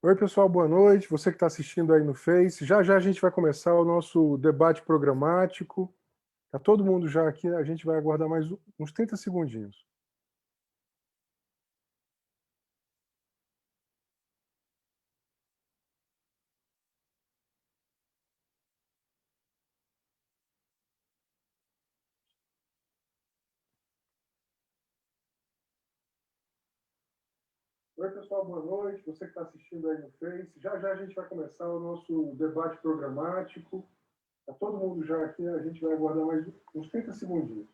Oi, pessoal, boa noite. Você que está assistindo aí no Face. Já já a gente vai começar o nosso debate programático. Tá todo mundo já aqui, a gente vai aguardar mais uns 30 segundinhos. Oi, pessoal, boa noite. Você que está assistindo aí no Face. Já já a gente vai começar o nosso debate programático. Tá todo mundo já aqui, a gente vai aguardar mais uns 30 segundinhos.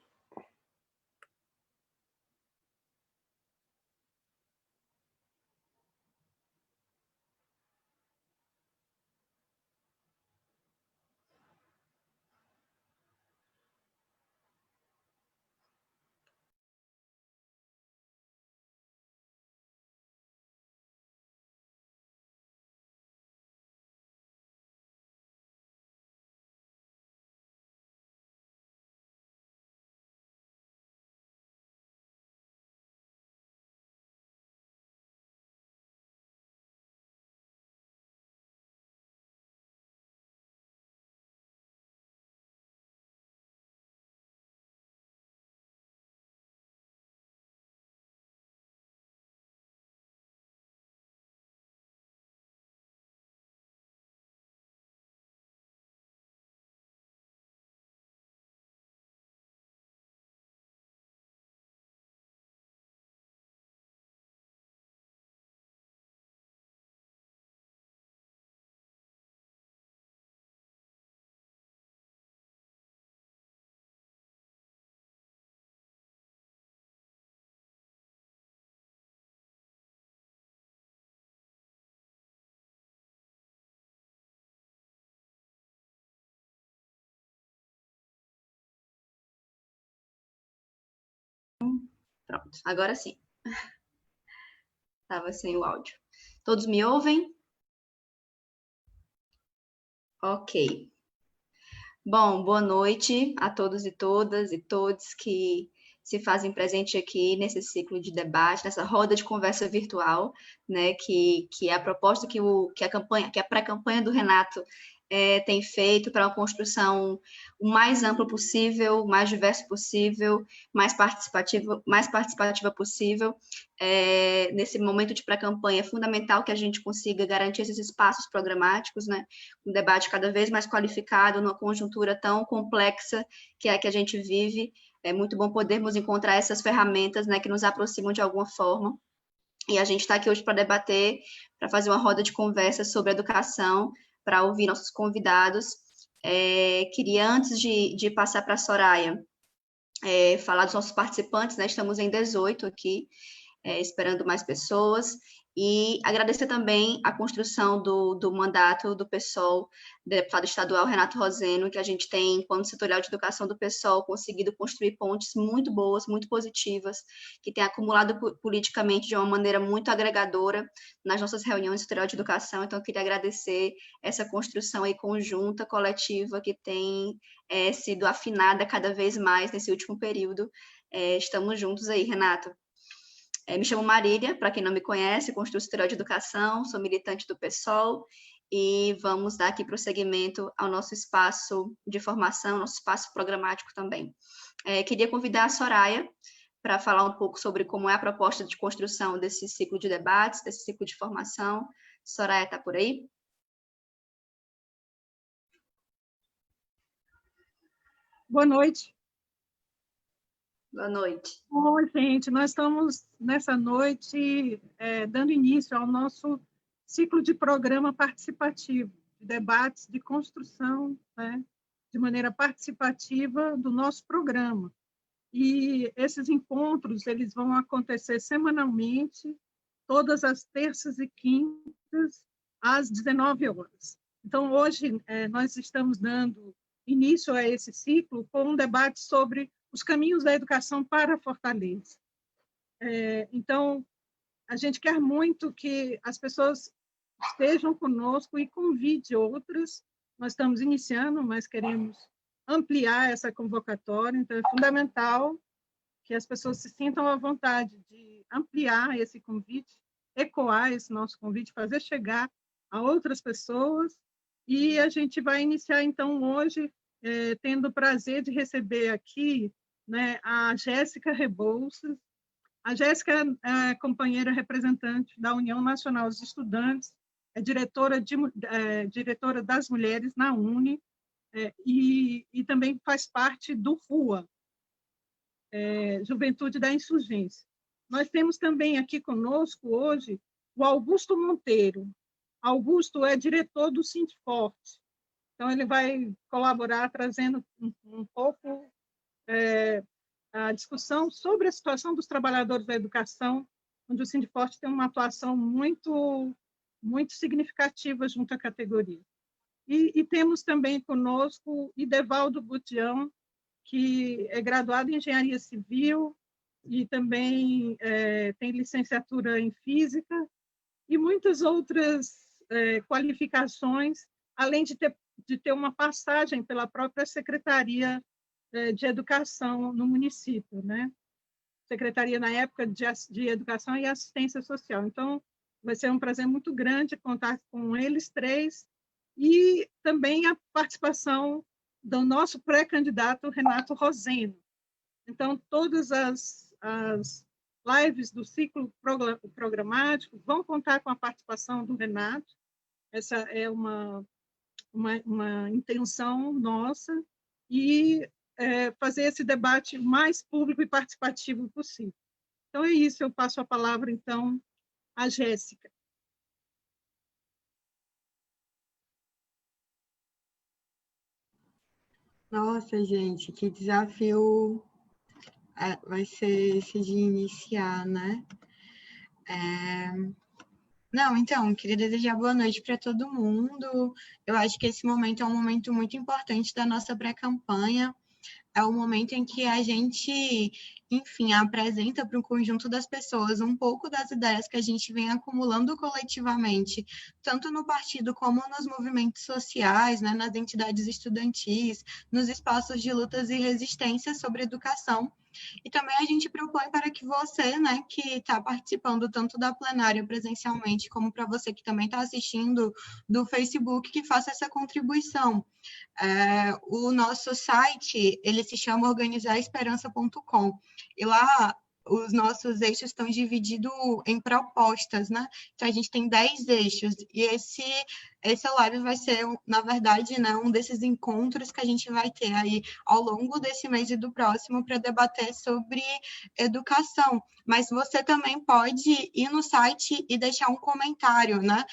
Pronto, agora sim. Estava sem o áudio. Todos me ouvem? Ok. Bom, boa noite a todos e todas e todos que se fazem presente aqui nesse ciclo de debate, nessa roda de conversa virtual, né, que é a proposta que a pré-campanha do Renato tem feito para uma construção o mais ampla possível, mais diverso possível, mais participativa possível. Nesse momento de pré-campanha é fundamental que a gente consiga garantir esses espaços programáticos, né, um debate cada vez mais qualificado numa conjuntura tão complexa que é a que a gente vive. É muito bom podermos encontrar essas ferramentas, né, que nos aproximam de alguma forma. E a gente está aqui hoje para debater, para fazer uma roda de conversa sobre educação, para ouvir nossos convidados. Queria, antes de passar para a Soraya, falar dos nossos participantes, né? Estamos em 18 aqui, esperando mais pessoas, e agradecer também a construção do mandato do PSOL, do deputado estadual Renato Roseno, que a gente tem, enquanto setorial de educação do PSOL, conseguido construir pontes muito boas, muito positivas, que tem acumulado politicamente de uma maneira muito agregadora nas nossas reuniões setorial de educação. Então, eu queria agradecer essa construção aí conjunta, coletiva, que tem sido afinada cada vez mais nesse último período. Estamos juntos aí, Renato. Me chamo Marília, para quem não me conhece, construo setorial de educação, sou militante do PSOL e vamos dar aqui prosseguimento ao nosso espaço de formação, nosso espaço programático também. Queria convidar a Soraya para falar um pouco sobre como é a proposta de construção desse ciclo de debates, desse ciclo de formação. Soraya, está por aí? Boa noite. Boa noite. Oi, gente. Nós estamos, nessa noite, dando início ao nosso ciclo de programa participativo, de debates de construção, né, de maneira participativa do nosso programa. E esses encontros eles vão acontecer semanalmente, todas as terças e quintas, às 19 horas. Então, hoje, nós estamos dando início a esse ciclo com um debate sobre os caminhos da educação para Fortaleza. Então, a gente quer muito que as pessoas estejam conosco e convide outras. Nós estamos iniciando, mas queremos ampliar essa convocatória, então é fundamental que as pessoas se sintam à vontade de ampliar esse convite. ecoar esse nosso convite, fazer chegar a outras pessoas. E a gente vai iniciar, então, hoje, tendo o prazer de receber aqui, né, a Jéssica Rebouças. A Jéssica é companheira representante da União Nacional dos Estudantes, é diretora das mulheres na UNE, e também faz parte do RUA, Juventude da Insurgência. Nós temos também aqui conosco hoje o Augusto Monteiro. Augusto é diretor do Sindforte, então ele vai colaborar trazendo um pouco a discussão sobre a situação dos trabalhadores da educação, onde o Sindforte tem uma atuação muito, muito significativa junto à categoria. E temos também conosco Idevaldo Butião, que é graduado em Engenharia Civil e também tem licenciatura em Física e muitas outras qualificações, além de ter uma passagem pela própria Secretaria de Educação no município, né? Secretaria, na época, de Educação e Assistência Social. Então, vai ser um prazer muito grande contar com eles três e também a participação do nosso pré-candidato Renato Roseno. Então, todas as lives do ciclo programático vão contar com a participação do Renato. Essa é uma intenção nossa, e fazer esse debate mais público e participativo possível. Então, é isso. Eu passo a palavra, então, à Jéssica. Nossa, gente, que desafio vai ser esse de iniciar, né? Não, então, queria desejar boa noite para todo mundo. Eu acho que esse momento é um momento muito importante da nossa pré-campanha. É o momento em que a gente, enfim, apresenta para o conjunto das pessoas um pouco das ideias que a gente vem acumulando coletivamente, tanto no partido como nos movimentos sociais, né, nas entidades estudantis, nos espaços de lutas e resistência sobre educação. E também a gente propõe para que você, né, que está participando tanto da plenária presencialmente, como para você que também está assistindo do Facebook, que faça essa contribuição. O nosso site, ele se chama organizaresperança.com, e lá os nossos eixos estão divididos em propostas, né? Então, a gente tem 10 eixos, e essa live vai ser, na verdade, né, um desses encontros que a gente vai ter aí ao longo desse mês e do próximo para debater sobre educação. Mas você também pode ir no site e deixar um comentário, né,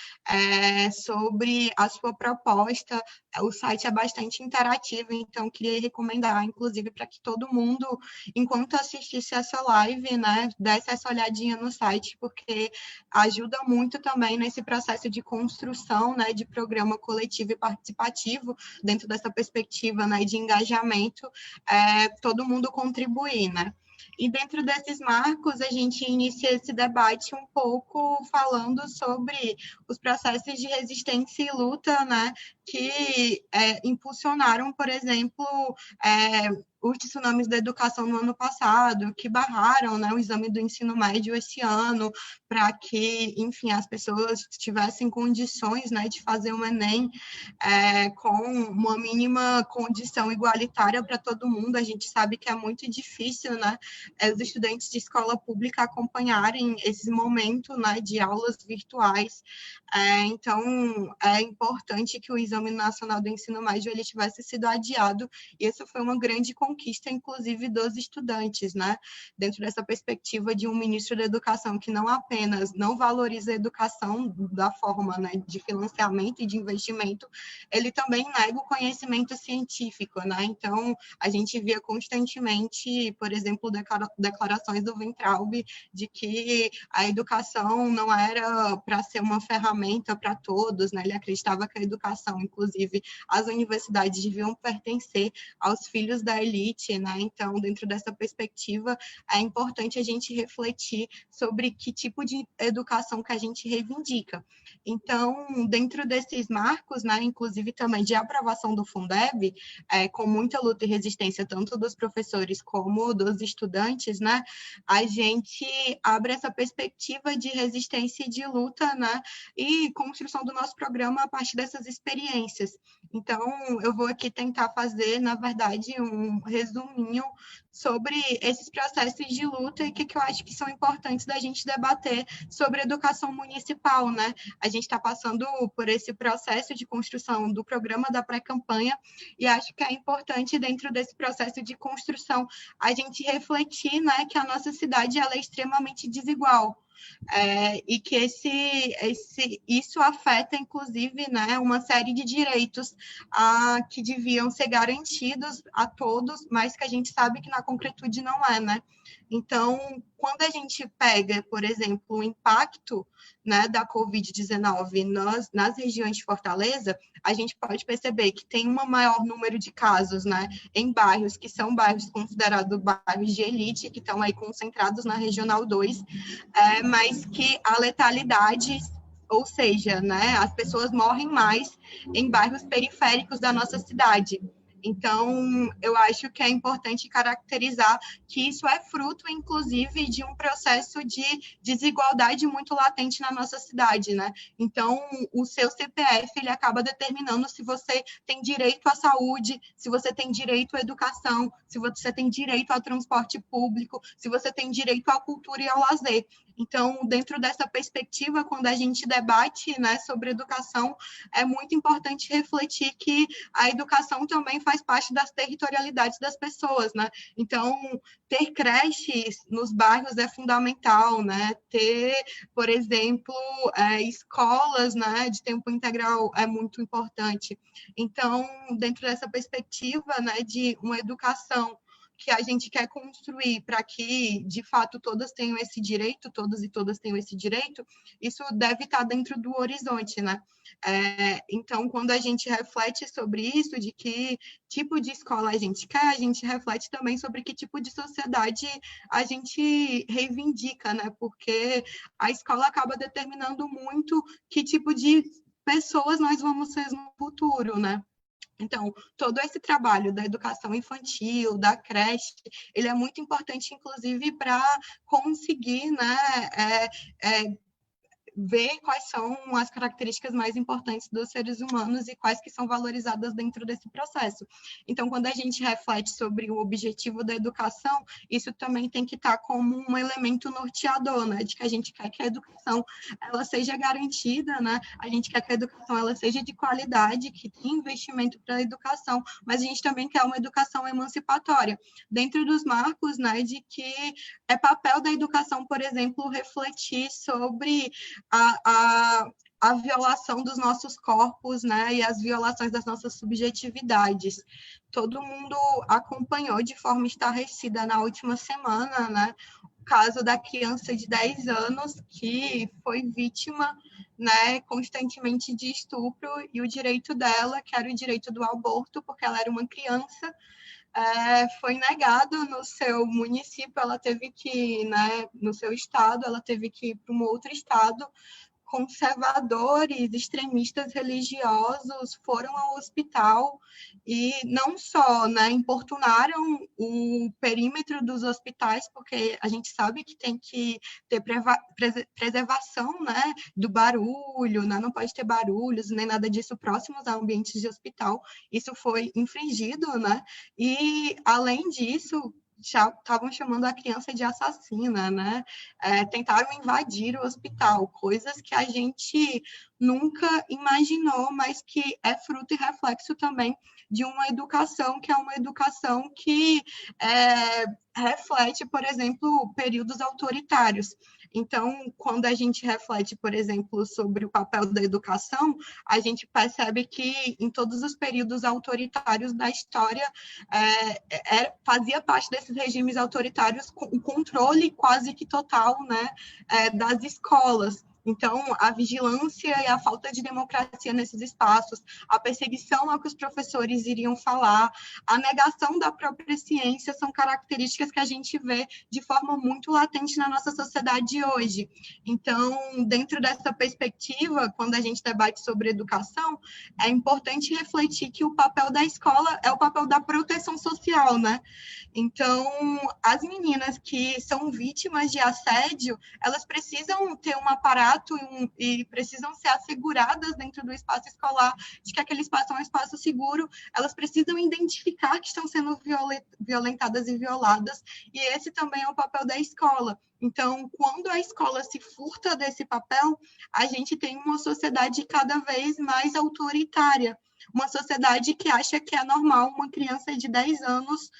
sobre a sua proposta. O site é bastante interativo, então queria recomendar, inclusive, para que todo mundo, enquanto assistisse essa live, né, desse essa olhadinha no site, porque ajuda muito também nesse processo de construção, né, de programa coletivo e participativo, dentro dessa perspectiva, né, de engajamento, todo mundo contribuir, né? E dentro desses marcos, a gente inicia esse debate um pouco falando sobre os processos de resistência e luta, né, que impulsionaram, por exemplo, os tsunamis da educação no ano passado, que barraram, né, o exame do ensino médio esse ano, para que, enfim, as pessoas tivessem condições, né, de fazer um Enem com uma mínima condição igualitária para todo mundo. A gente sabe que é muito difícil, né, os estudantes de escola pública acompanharem esse momento, né, de aulas virtuais. Então, é importante que o Exame Nacional do Ensino Médio ele tivesse sido adiado, e essa foi uma grande conquista, inclusive, dos estudantes, né? Dentro dessa perspectiva de um ministro da Educação que não apenas não valoriza a educação da forma, né, de financiamento e de investimento, ele também nega o conhecimento científico, né? Então, a gente via constantemente, por exemplo, declarações do Weintraub de que a educação não era para ser uma ferramenta para todos, né? Ele acreditava que a educação, inclusive, as universidades deviam pertencer aos filhos da elite elite, né? Então, dentro dessa perspectiva, é importante a gente refletir sobre que tipo de educação que a gente reivindica. Então, dentro desses marcos, né, inclusive também de aprovação do Fundeb, com muita luta e resistência tanto dos professores como dos estudantes, né, a gente abre essa perspectiva de resistência e de luta, né, e construção do nosso programa a partir dessas experiências. Então, eu vou aqui tentar fazer, na verdade, um resuminho sobre esses processos de luta e o que eu acho que são importantes da gente debater sobre educação municipal, né? A gente está passando por esse processo de construção do programa da pré-campanha e acho que é importante, dentro desse processo de construção, a gente refletir, né, que a nossa cidade ela é extremamente desigual. E que isso afeta, inclusive, né, uma série de direitos que deviam ser garantidos a todos, mas que a gente sabe que na concretude não é, né? Então, quando a gente pega, por exemplo, o impacto, né, da Covid-19 nas regiões de Fortaleza, a gente pode perceber que tem um maior número de casos, né, em bairros que são bairros considerados bairros de elite, que estão aí concentrados na Regional 2, mas que a letalidade, ou seja, né, as pessoas morrem mais em bairros periféricos da nossa cidade. Então, eu acho que é importante caracterizar que isso é fruto, inclusive, de um processo de desigualdade muito latente na nossa cidade, né? Então, o seu CPF, ele acaba determinando se você tem direito à saúde, se você tem direito à educação, se você tem direito ao transporte público, se você tem direito à cultura e ao lazer. Então, dentro dessa perspectiva, quando a gente debate, né, sobre educação, é muito importante refletir que a educação também faz parte das territorialidades das pessoas, né? Então, ter creches nos bairros é fundamental, né? Ter, por exemplo, escolas, né, de tempo integral é muito importante. Então, dentro dessa perspectiva, né, de uma educação que a gente quer construir para que, de fato, todas tenham esse direito, todos e todas tenham esse direito, isso deve estar dentro do horizonte, né? Então, quando a gente reflete sobre isso, de que tipo de escola a gente quer, a gente reflete também sobre que tipo de sociedade a gente reivindica, né? Porque a escola acaba determinando muito que tipo de pessoas nós vamos ser no futuro, né? Então, todo esse trabalho da educação infantil, da creche, ele é muito importante, inclusive, para conseguir, né, ver quais são as características mais importantes dos seres humanos e quais que são valorizadas dentro desse processo. Então, quando a gente reflete sobre o objetivo da educação, isso também tem que estar como um elemento norteador, né, de que a gente quer que a educação ela seja garantida, né, a gente quer que a educação ela seja de qualidade, que tenha investimento para a educação, mas a gente também quer uma educação emancipatória, dentro dos marcos, né, de que é papel da educação, por exemplo, refletir sobre a violação dos nossos corpos, né, e as violações das nossas subjetividades. Todo mundo acompanhou de forma estarrecida na última semana, né, o caso da criança de 10 anos que foi vítima, né, constantemente de estupro, e o direito dela, que era o direito do aborto, porque ela era uma criança, foi negado no seu município, ela teve que, né, no seu estado, ela teve que ir para um outro estado. Conservadores, extremistas religiosos foram ao hospital e não só, né, importunaram o perímetro dos hospitais, porque a gente sabe que tem que ter preservação, né, do barulho, né, não pode ter barulhos nem nada disso próximos a ambientes de hospital. Isso foi infringido, né? E, além disso, já estavam chamando a criança de assassina, né? Tentaram invadir o hospital, coisas que a gente nunca imaginou, mas que é fruto e reflexo também de uma educação que é uma educação que reflete, por exemplo, períodos autoritários. Então, quando a gente reflete, por exemplo, sobre o papel da educação, a gente percebe que em todos os períodos autoritários da história fazia parte desses regimes autoritários o controle quase que total, né, das escolas. Então, a vigilância e a falta de democracia nesses espaços, a perseguição ao que os professores iriam falar, a negação da própria ciência são características que a gente vê de forma muito latente na nossa sociedade hoje. Então, dentro dessa perspectiva, quando a gente debate sobre educação, é importante refletir que o papel da escola é o papel da proteção social, né? Então, as meninas que são vítimas de assédio, elas precisam ter um aparato e precisam ser asseguradas dentro do espaço escolar, de que aquele espaço é um espaço seguro, elas precisam identificar que estão sendo violentadas e violadas, e esse também é o papel da escola. Então, quando a escola se furta desse papel, a gente tem uma sociedade cada vez mais autoritária, uma sociedade que acha que é normal uma criança de 10 anos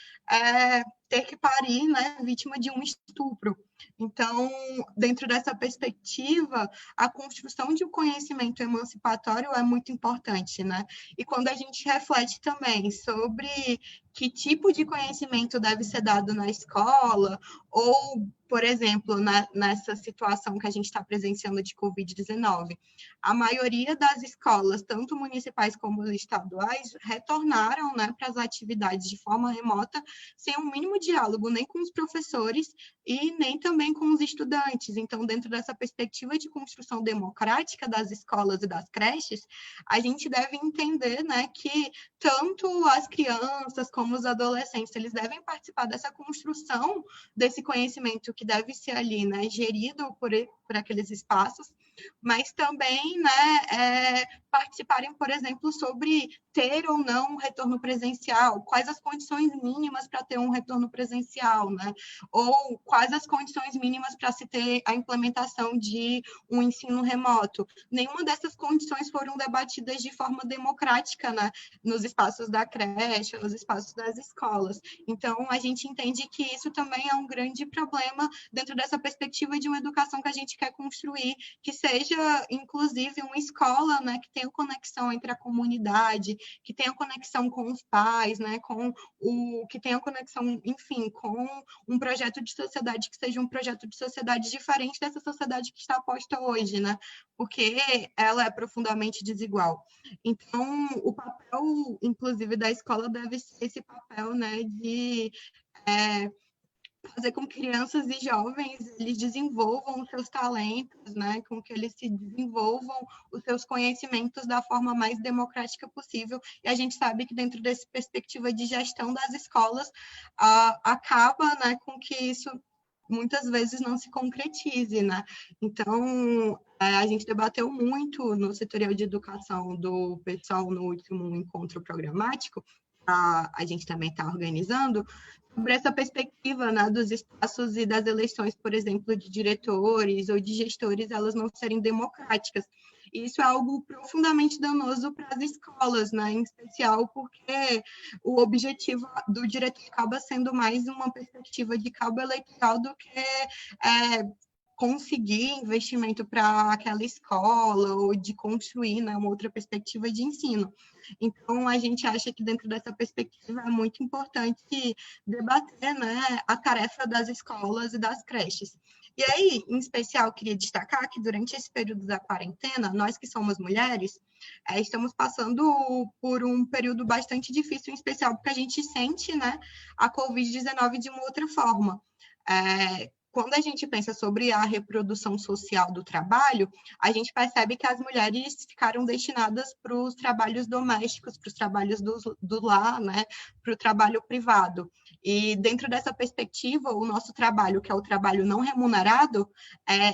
ter que parir, né, vítima de um estupro. Então, dentro dessa perspectiva, a construção de um conhecimento emancipatório é muito importante, né? E quando a gente reflete também sobre que tipo de conhecimento deve ser dado na escola, ou, por exemplo, nessa situação que a gente está presenciando de Covid-19, a maioria das escolas, tanto municipais como estaduais, retornaram, né, para as atividades de forma remota, sem um mínimo diálogo nem com os professores e nem também com os estudantes. Então, dentro dessa perspectiva de construção democrática das escolas e das creches, a gente deve entender, né, que tanto as crianças como os adolescentes, eles devem participar dessa construção desse conhecimento que deve ser ali, né, gerido por aqueles espaços, mas também, né, participarem, por exemplo, sobre ter ou não um retorno presencial, quais as condições mínimas para ter um retorno presencial, né? Ou quais as condições mínimas para se ter a implementação de um ensino remoto. Nenhuma dessas condições foram debatidas de forma democrática, né? Nos espaços da creche, nos espaços das escolas. Então, a gente entende que isso também é um grande problema dentro dessa perspectiva de uma educação que a gente quer construir, que seja, inclusive, uma escola, né, que tenha conexão entre a comunidade, que tenha conexão com os pais, né, que tenha conexão, enfim, com um projeto de sociedade que seja um projeto de sociedade diferente dessa sociedade que está posta hoje, né, porque ela é profundamente desigual. Então, o papel, inclusive, da escola deve ser esse papel, né, de fazer com que crianças e jovens eles desenvolvam os seus talentos, né, com que eles se desenvolvam os seus conhecimentos da forma mais democrática possível. E a gente sabe que dentro dessa perspectiva de gestão das escolas, acaba, né, com que isso muitas vezes não se concretize, né? Então, a gente debateu muito no setorial de educação do pessoal no último encontro programático, a gente também está organizando, sobre essa perspectiva, né, dos espaços e das eleições, por exemplo, de diretores ou de gestores, elas não serem democráticas. E isso é algo profundamente danoso para as escolas, né, em especial porque o objetivo do diretor acaba sendo mais uma perspectiva de cabo eleitoral do que conseguir investimento para aquela escola ou de construir, né, uma outra perspectiva de ensino. Então, a gente acha que dentro dessa perspectiva é muito importante debater, né, a tarefa das escolas e das creches. E aí, em especial, queria destacar que durante esse período da quarentena, nós que somos mulheres, estamos passando por um período bastante difícil, em especial porque a gente sente, né, a Covid-19 de uma outra forma. Quando a gente pensa sobre a reprodução social do trabalho, a gente percebe que as mulheres ficaram destinadas para os trabalhos domésticos, para os trabalhos do lar, né, para o trabalho privado. E dentro dessa perspectiva, o nosso trabalho, que é o trabalho não remunerado,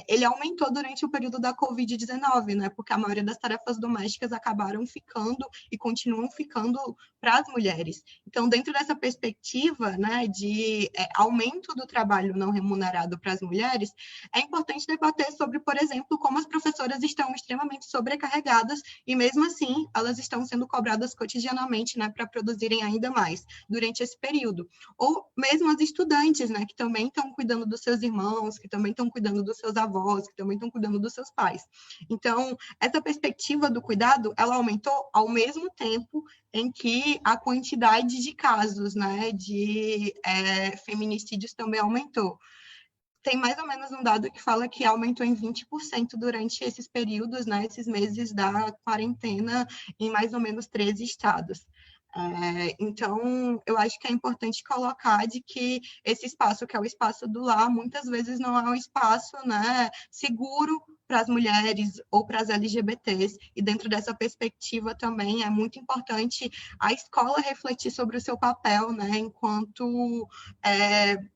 ele aumentou durante o período da Covid-19, né, porque a maioria das tarefas domésticas acabaram ficando e continuam ficando para as mulheres. Então, dentro dessa perspectiva, né, de aumento do trabalho não remunerado para as mulheres, é importante debater sobre, por exemplo, como as professoras estão extremamente sobrecarregadas e, mesmo assim, elas estão sendo cobradas cotidianamente, né, para produzirem ainda mais durante esse período. Ou mesmo as estudantes, né, que também estão cuidando dos seus irmãos, que também estão cuidando dos seus avós, que também estão cuidando dos seus pais. Então, essa perspectiva do cuidado, ela aumentou ao mesmo tempo em que a quantidade de casos, né, de feminicídios também aumentou. tem mais ou menos um dado que fala que aumentou em 20% durante esses períodos, né, esses meses da quarentena, em mais ou menos 13 estados. Então, eu acho que é importante colocar de que esse espaço, que é o espaço do lar, muitas vezes não é um espaço, né, seguro para as mulheres ou para as LGBTs, e dentro dessa perspectiva também é muito importante a escola refletir sobre o seu papel, né, enquanto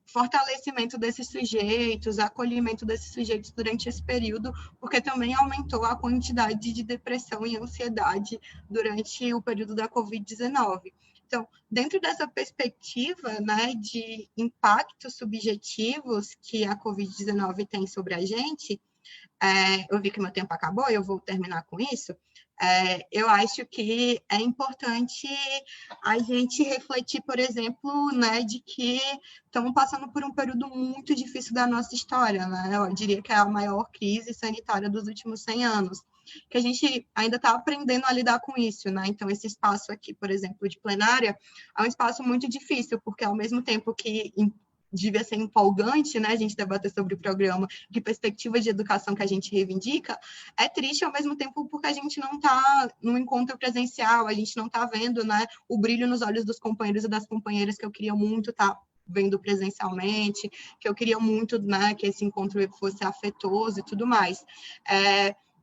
fortalecimento desses sujeitos, acolhimento desses sujeitos durante esse período, porque também aumentou a quantidade de depressão e ansiedade durante o período da Covid-19. Então, dentro dessa perspectiva, né, de impactos subjetivos que a Covid-19 tem sobre a gente, eu vi que meu tempo acabou, eu vou terminar com isso. Eu acho que é importante a gente refletir, por exemplo, né, de que estamos passando por um período muito difícil da nossa história, né? Eu diria que é a maior crise sanitária dos últimos 100 anos, que a gente ainda está aprendendo a lidar com isso, né? Então, esse espaço aqui, por exemplo, de plenária, é um espaço muito difícil, porque ao mesmo tempo que devia ser empolgante, né, a gente debater sobre o programa, que perspectiva de educação que a gente reivindica, é triste ao mesmo tempo porque a gente não está no encontro presencial, a gente não está vendo, né, o brilho nos olhos dos companheiros e das companheiras que eu queria muito estar vendo presencialmente, que eu queria muito, né, que esse encontro fosse afetuoso e tudo mais.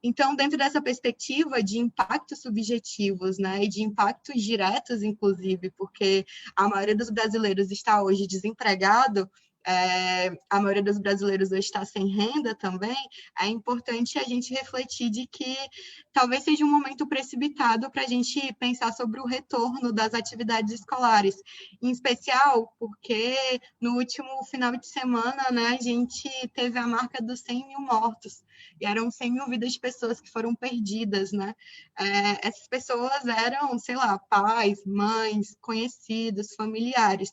Então, dentro dessa perspectiva de impactos subjetivos, né, e de impactos diretos, inclusive, porque a maioria dos brasileiros está hoje desempregado, a maioria dos brasileiros hoje está sem renda também, é importante a gente refletir de que talvez seja um momento precipitado para a gente pensar sobre o retorno das atividades escolares, em especial porque no último final de semana, né, a gente teve a marca dos 100 mil mortos, e eram 100 mil vidas de pessoas que foram perdidas, né? Essas pessoas eram, sei lá, pais, mães, conhecidos, familiares.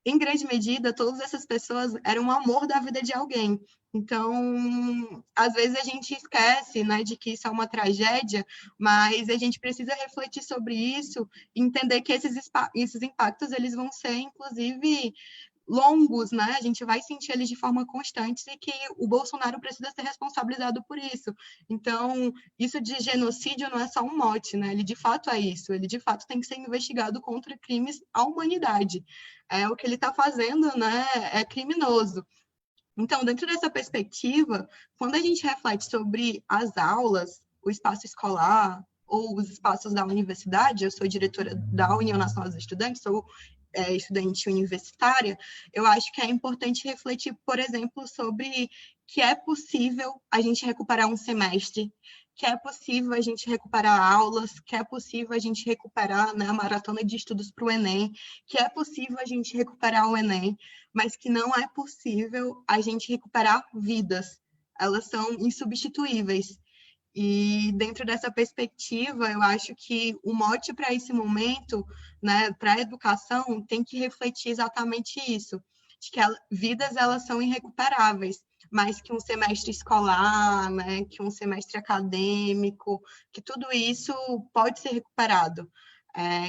Em grande medida, todas essas pessoas eram o amor da vida de alguém. Então, às vezes a gente esquece, né, de que isso é uma tragédia, mas a gente precisa refletir sobre isso, entender que esses impactos eles vão ser, inclusive, longos, né? A gente vai sentir eles de forma constante e que o Bolsonaro precisa ser responsabilizado por isso. Então, isso de genocídio não é só um mote, né? Ele de fato é isso. Ele de fato tem que ser investigado contra crimes à humanidade. O que ele está fazendo, né? É criminoso. Então, dentro dessa perspectiva, quando a gente reflete sobre as aulas, o espaço escolar ou os espaços da universidade, eu sou diretora da União Nacional dos Estudantes, sou estudante universitária, eu acho que é importante refletir, por exemplo, sobre que é possível a gente recuperar um semestre, que é possível a gente recuperar aulas, que é possível a gente recuperar, né, a maratona de estudos para o Enem, que é possível a gente recuperar o Enem, mas que não é possível a gente recuperar vidas. Elas são insubstituíveis. E dentro dessa perspectiva, eu acho que o mote para esse momento, né, para a educação, tem que refletir exatamente isso, de que vidas elas são irrecuperáveis, mas que um semestre escolar, né, que um semestre acadêmico, que tudo isso pode ser recuperado.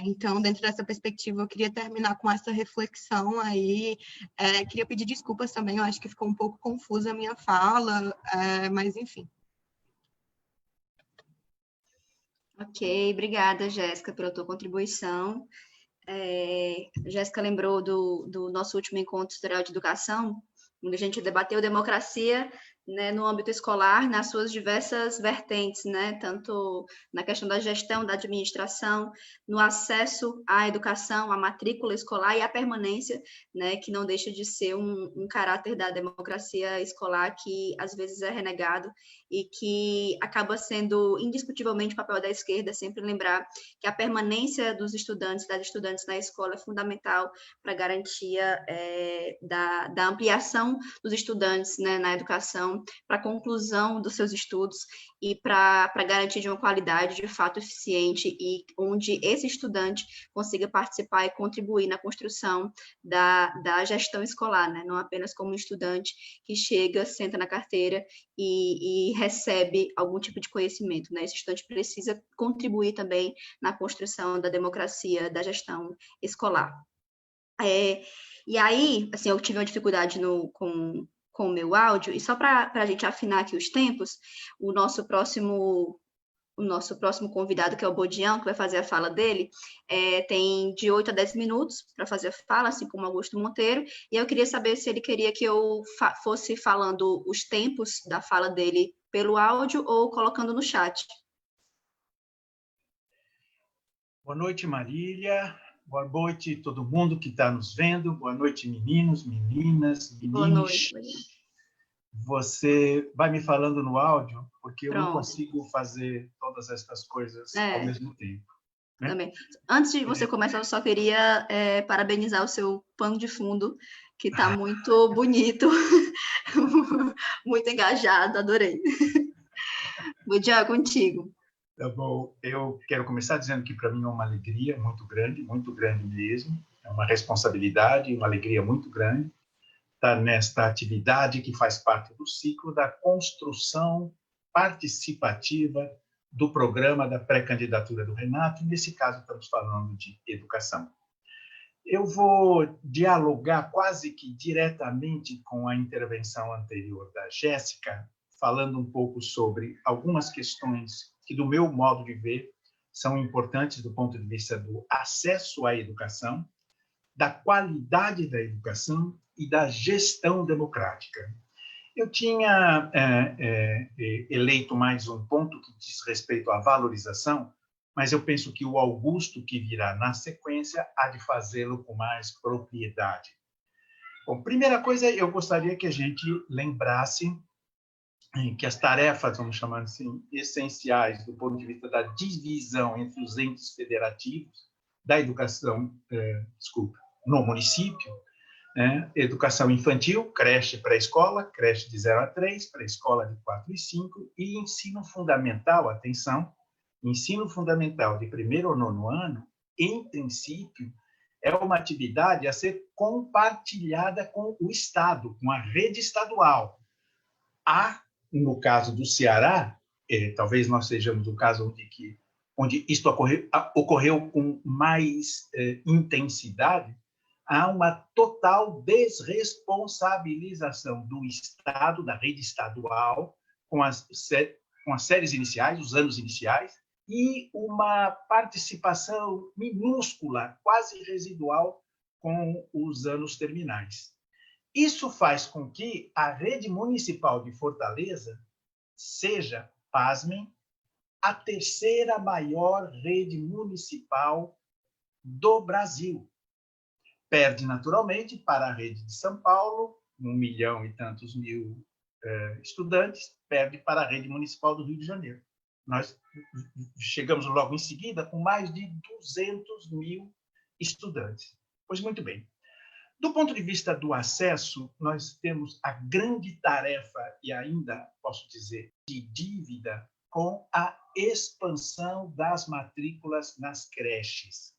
Então, dentro dessa perspectiva, eu queria terminar com essa reflexão aí. Queria pedir desculpas também, eu acho que ficou um pouco confusa a minha fala, mas enfim. Ok, obrigada, Jéssica, pela tua contribuição. Jéssica lembrou do nosso último encontro tutorial de educação, onde a gente debateu democracia, né, no âmbito escolar, nas suas diversas vertentes, né, tanto na questão da gestão, da administração, no acesso à educação, à matrícula escolar e à permanência, né, que não deixa de ser um caráter da democracia escolar que às vezes é renegado e que acaba sendo indiscutivelmente o papel da esquerda, sempre lembrar que a permanência dos estudantes, das estudantes na escola é fundamental para a garantia da ampliação dos estudantes, né, na educação, para a conclusão dos seus estudos e para garantir de uma qualidade de fato eficiente e onde esse estudante consiga participar e contribuir na construção da gestão escolar, né? Não apenas como um estudante que chega, senta na carteira e recebe algum tipo de conhecimento, né? Esse estudante precisa contribuir também na construção da democracia, da gestão escolar. E aí, assim, eu tive uma dificuldade com com o meu áudio. E só para a gente afinar aqui os tempos, o nosso próximo convidado, que é o Bodião, que vai fazer a fala dele, tem de 8 a 10 minutos para fazer a fala, assim como Augusto Monteiro, e eu queria saber se ele queria que eu fosse falando os tempos da fala dele pelo áudio ou colocando no chat. Boa noite, Marília. Boa noite, todo mundo que está nos vendo. Boa noite, meninos, meninas, meninos. Boa noite, Bodião. Você vai me falando no áudio, porque eu não Pronto. consigo fazer todas essas coisas ao mesmo tempo. Né? Também. Antes de você começar, eu só queria parabenizar o seu pano de fundo, que está muito bonito, muito engajado, adorei. Bodião, contigo. Tá bom. Eu quero começar dizendo que para mim é uma alegria muito grande mesmo. É uma responsabilidade, uma alegria muito grande estar nesta atividade que faz parte do ciclo da construção participativa do programa da pré-candidatura do Renato. Nesse caso, estamos falando de educação. Eu vou dialogar quase que diretamente com a intervenção anterior da Jéssica, falando um pouco sobre algumas questões que, do meu modo de ver, são importantes do ponto de vista do acesso à educação, da qualidade da educação e da gestão democrática. Eu tinha eleito mais um ponto que diz respeito à valorização, mas eu penso que o Augusto, que virá na sequência, há de fazê-lo com mais propriedade. Bom, primeira coisa, eu gostaria que a gente lembrasse que as tarefas, vamos chamar assim, essenciais do ponto de vista da divisão entre os entes federativos da educação, no município, educação infantil, creche pré-escola, creche de 0 a 3, pré-escola de 4 e 5, e ensino fundamental, atenção, ensino fundamental de 1º ao 9º ano, em princípio, é uma atividade a ser compartilhada com o Estado, com a rede estadual. No caso do Ceará, talvez nós sejamos o caso onde isto ocorreu com mais intensidade, há uma total desresponsabilização do Estado, da rede estadual, com as séries iniciais, os anos iniciais, e uma participação minúscula, quase residual, com os anos terminais. Isso faz com que a rede municipal de Fortaleza seja, pasmem, a 3ª maior rede municipal do Brasil. Perde, naturalmente, para a rede de São Paulo, 1 milhão e tantos mil estudantes, perde para a rede municipal do Rio de Janeiro. Nós chegamos logo em seguida com mais de 200 mil estudantes. Pois muito bem. Do ponto de vista do acesso, nós temos a grande tarefa, e ainda posso dizer, de dívida, com a expansão das matrículas nas creches.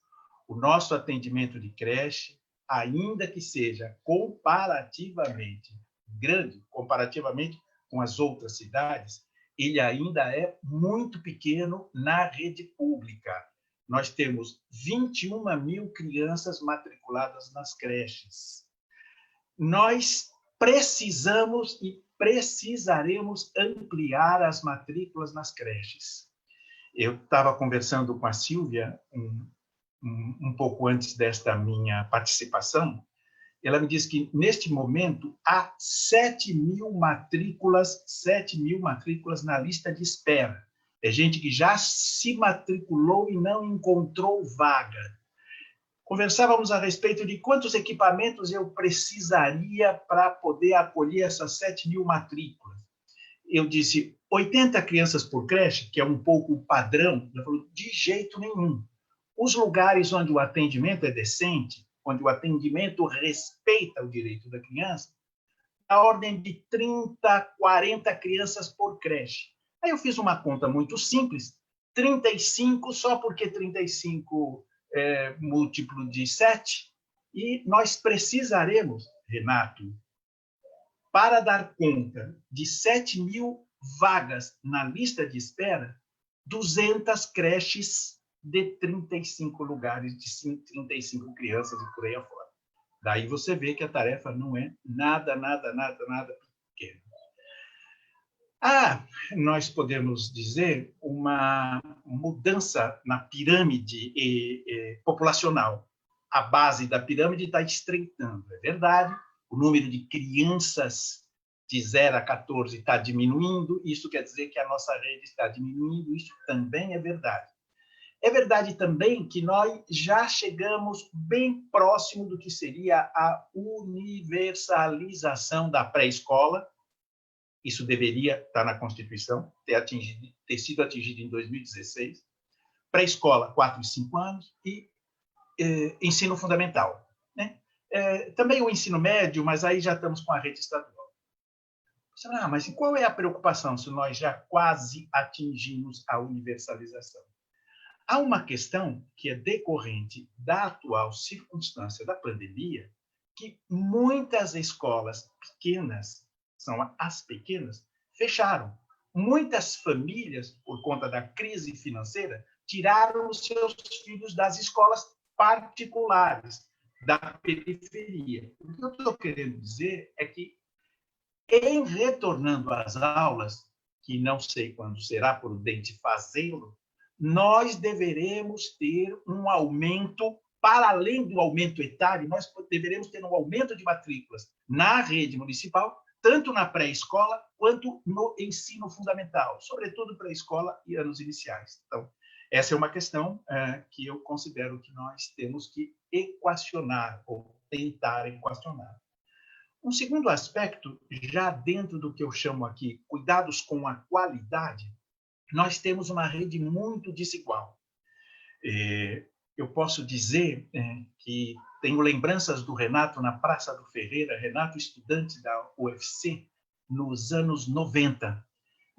O nosso atendimento de creche, ainda que seja comparativamente grande, comparativamente com as outras cidades, ele ainda é muito pequeno na rede pública. Nós temos 21 mil crianças matriculadas nas creches. Nós precisamos e precisaremos ampliar as matrículas nas creches. Eu estava conversando com a Silvia um pouco antes desta minha participação. Ela me disse que, neste momento, há 7 mil matrículas na lista de espera. É gente que já se matriculou e não encontrou vaga. Conversávamos a respeito de quantos equipamentos eu precisaria para poder acolher essas 7 mil matrículas. Eu disse, 80 crianças por creche, que é um pouco o padrão. Ela falou, de jeito nenhum. Os lugares onde o atendimento é decente, onde o atendimento respeita o direito da criança, a ordem de 30, 40 crianças por creche. Aí eu fiz uma conta muito simples, 35, só porque 35 é múltiplo de 7, e nós precisaremos, Renato, para dar conta de 7 mil vagas na lista de espera, 200 creches de 35 lugares, de 35 crianças e por aí afora. Daí você vê que a tarefa não é nada pequeno. Nós podemos dizer uma mudança na pirâmide populacional. A base da pirâmide está estreitando, é verdade. O número de crianças de 0 a 14 está diminuindo, isso quer dizer que a nossa rede está diminuindo, isso também é verdade. É verdade também que nós já chegamos bem próximo do que seria a universalização da pré-escola. Isso deveria estar na Constituição, ter sido atingido em 2016. Pré-escola, 4 e 5 anos, e ensino fundamental, né? Também o ensino médio, mas aí já estamos com a rede estadual. Mas e qual é a preocupação se nós já quase atingimos a universalização? Há uma questão que é decorrente da atual circunstância da pandemia, que muitas escolas pequenas, são as pequenas, fecharam. Muitas famílias, por conta da crise financeira, tiraram os seus filhos das escolas particulares, da periferia. O que eu estou querendo dizer é que, em retornando às aulas, que não sei quando será prudente fazê-lo, nós deveremos ter um aumento, para além do aumento etário, nós deveremos ter um aumento de matrículas na rede municipal, tanto na pré-escola quanto no ensino fundamental, sobretudo pré-escola e anos iniciais. Então, essa é uma questão que eu considero que nós temos que equacionar, ou tentar equacionar. Um segundo aspecto, já dentro do que eu chamo aqui, cuidados com a qualidade, nós temos uma rede muito desigual. Eu posso dizer que tenho lembranças do Renato na Praça do Ferreira, Renato, estudante da UFC, nos anos 90.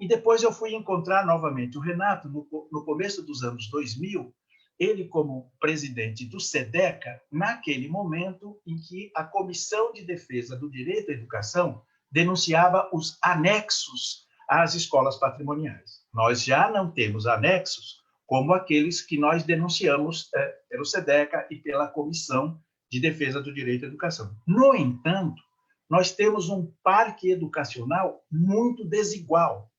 E depois eu fui encontrar novamente o Renato no começo dos anos 2000, ele como presidente do SEDECA, naquele momento em que a Comissão de Defesa do Direito à Educação denunciava os anexos às escolas patrimoniais. Nós já não temos anexos como aqueles que nós denunciamos pelo SEDECA e pela Comissão de Defesa do Direito à Educação. No entanto, nós temos um parque educacional muito desigual.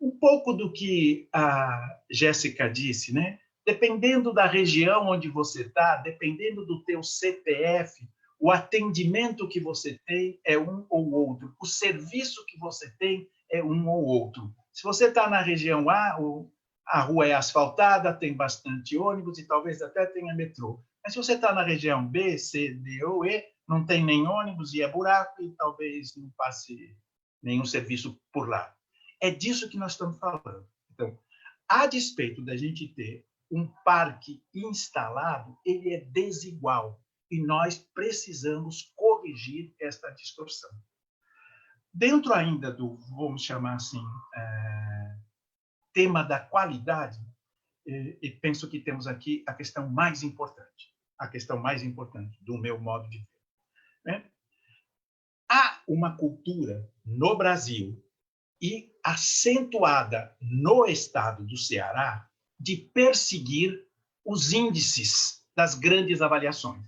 Um pouco do que a Jéssica disse, né? Dependendo da região onde você está, dependendo do teu CPF, o atendimento que você tem é um ou outro, o serviço que você tem é um ou outro. Se você está na região A, a rua é asfaltada, tem bastante ônibus e talvez até tenha metrô. Mas se você está na região B, C, D ou E, não tem nem ônibus e é buraco e talvez não passe nenhum serviço por lá. É disso que nós estamos falando. Então, a despeito da gente ter um parque instalado, ele é desigual e nós precisamos corrigir esta distorção. Dentro ainda do, vamos chamar assim, tema da qualidade, e penso que temos aqui a questão mais importante do meu modo de ver, né? Há uma cultura no Brasil e acentuada no estado do Ceará de perseguir os índices das grandes avaliações,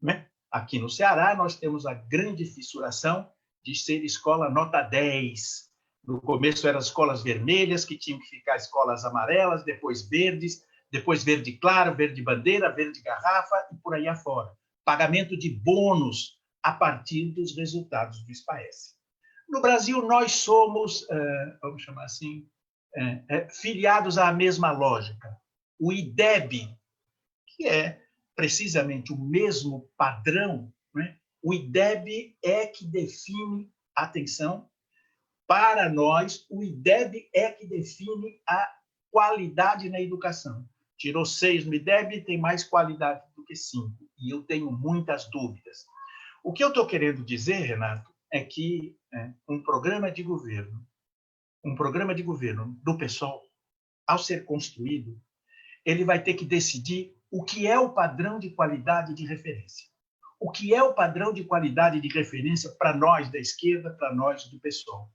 né? Aqui no Ceará, nós temos a grande fissuração de ser escola nota 10. No começo eram as escolas vermelhas, que tinham que ficar escolas amarelas, depois verdes, depois verde claro, verde bandeira, verde garrafa e por aí afora. Pagamento de bônus a partir dos resultados do SPAES. No Brasil, nós somos, vamos chamar assim, filiados à mesma lógica. O IDEB, que é precisamente o mesmo padrão, né? O IDEB é que define, atenção, para nós, o IDEB é que define a qualidade na educação. Tirou 6 no IDEB, tem mais qualidade do que 5. E eu tenho muitas dúvidas. O que eu estou querendo dizer, Renato, é que um programa de governo do PSOL, ao ser construído, ele vai ter que decidir o que é o padrão de qualidade de referência. O que é o padrão de qualidade de referência para nós da esquerda, para nós do PSOL?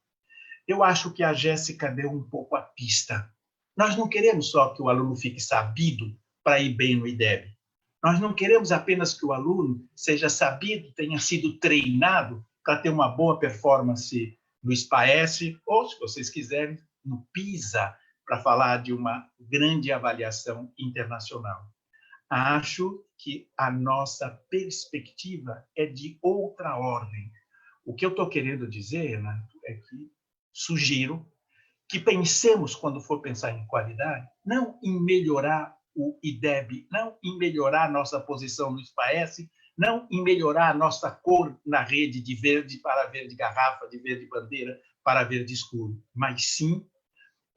Eu acho que a Jéssica deu um pouco a pista. Nós não queremos só que o aluno fique sabido para ir bem no IDEB. Nós não queremos apenas que o aluno seja sabido, tenha sido treinado para ter uma boa performance no SPAES, ou, se vocês quiserem, no PISA, para falar de uma grande avaliação internacional. Acho que a nossa perspectiva é de outra ordem. O que eu estou querendo dizer, Renato, é que sugiro que pensemos, quando for pensar em qualidade, não em melhorar o IDEB, não em melhorar a nossa posição no SPAES, não em melhorar a nossa cor na rede de verde para verde garrafa, de verde bandeira para verde escuro, mas sim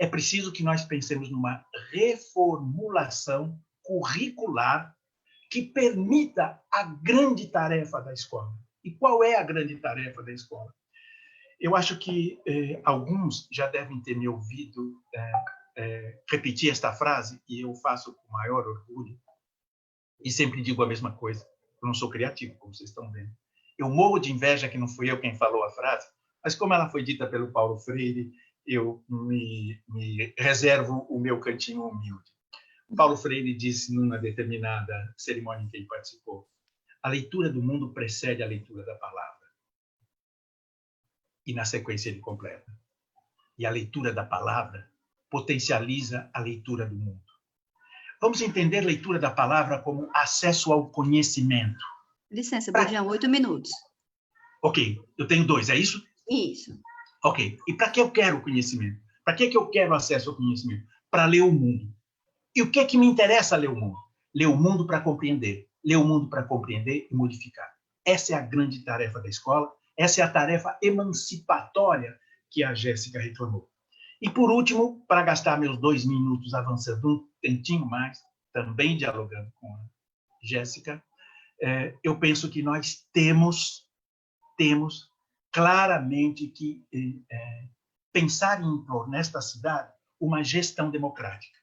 é preciso que nós pensemos numa reformulação curricular que permita a grande tarefa da escola. E qual é a grande tarefa da escola? Eu acho que alguns já devem ter me ouvido repetir esta frase, e eu faço com maior orgulho, e sempre digo a mesma coisa. Eu não sou criativo, como vocês estão vendo. Eu morro de inveja que não fui eu quem falou a frase, mas como ela foi dita pelo Paulo Freire, eu me reservo o meu cantinho humilde. Paulo Freire disse numa determinada cerimônia em que ele participou: a leitura do mundo precede a leitura da palavra. E na sequência ele completa: e a leitura da palavra potencializa a leitura do mundo. Vamos entender a leitura da palavra como acesso ao conhecimento. Licença, Bodião, 8 minutos. Ok, eu tenho 2, é isso? Isso. Ok, e para que eu quero conhecimento? Para que eu quero acesso ao conhecimento? Para ler o mundo. E o que é que me interessa ler o mundo? Ler o mundo para compreender. Ler o mundo para compreender e modificar. Essa é a grande tarefa da escola, essa é a tarefa emancipatória que a Jéssica reclamou. E, por último, para gastar meus 2 minutos avançando um tantinho mais, também dialogando com a Jéssica, eu penso que nós temos claramente que pensar em impor nesta cidade uma gestão democrática.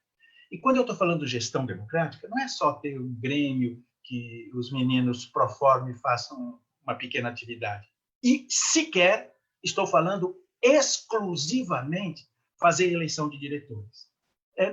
E quando eu estou falando de gestão democrática, não é só ter um grêmio que os meninos pro forma façam uma pequena atividade. E sequer estou falando exclusivamente fazer eleição de diretores.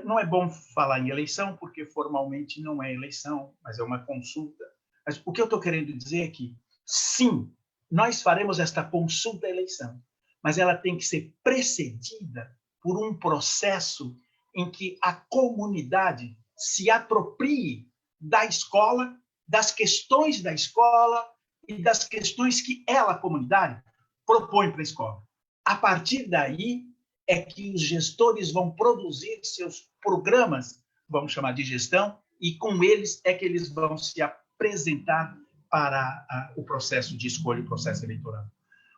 Não é bom falar em eleição, porque formalmente não é eleição, mas é uma consulta. Mas o que eu estou querendo dizer é que, sim, nós faremos esta consulta-eleição, mas ela tem que ser precedida por um processo em que a comunidade se aproprie da escola, das questões da escola e das questões que ela, a comunidade, propõe para a escola. A partir daí é que os gestores vão produzir seus programas, vamos chamar de gestão, e com eles é que eles vão se apresentar para o processo de escolha, o processo eleitoral.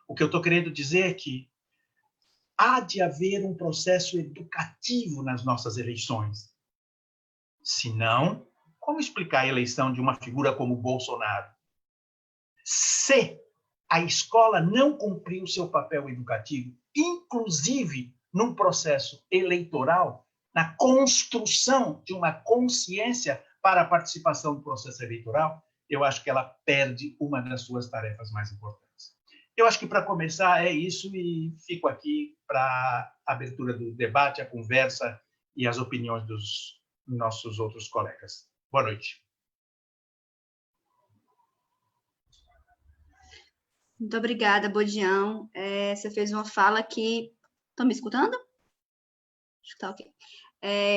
O que eu estou querendo dizer é que há de haver um processo educativo nas nossas eleições. Se não, como explicar a eleição de uma figura como Bolsonaro? Se a escola não cumprir o seu papel educativo, inclusive num processo eleitoral, na construção de uma consciência para a participação do processo eleitoral, eu acho que ela perde uma das suas tarefas mais importantes. Eu acho que, para começar, é isso, e fico aqui para a abertura do debate, a conversa e as opiniões dos nossos outros colegas. Boa noite. Muito obrigada, Bodião. Você fez uma fala que... Estão me escutando? Acho que está ok.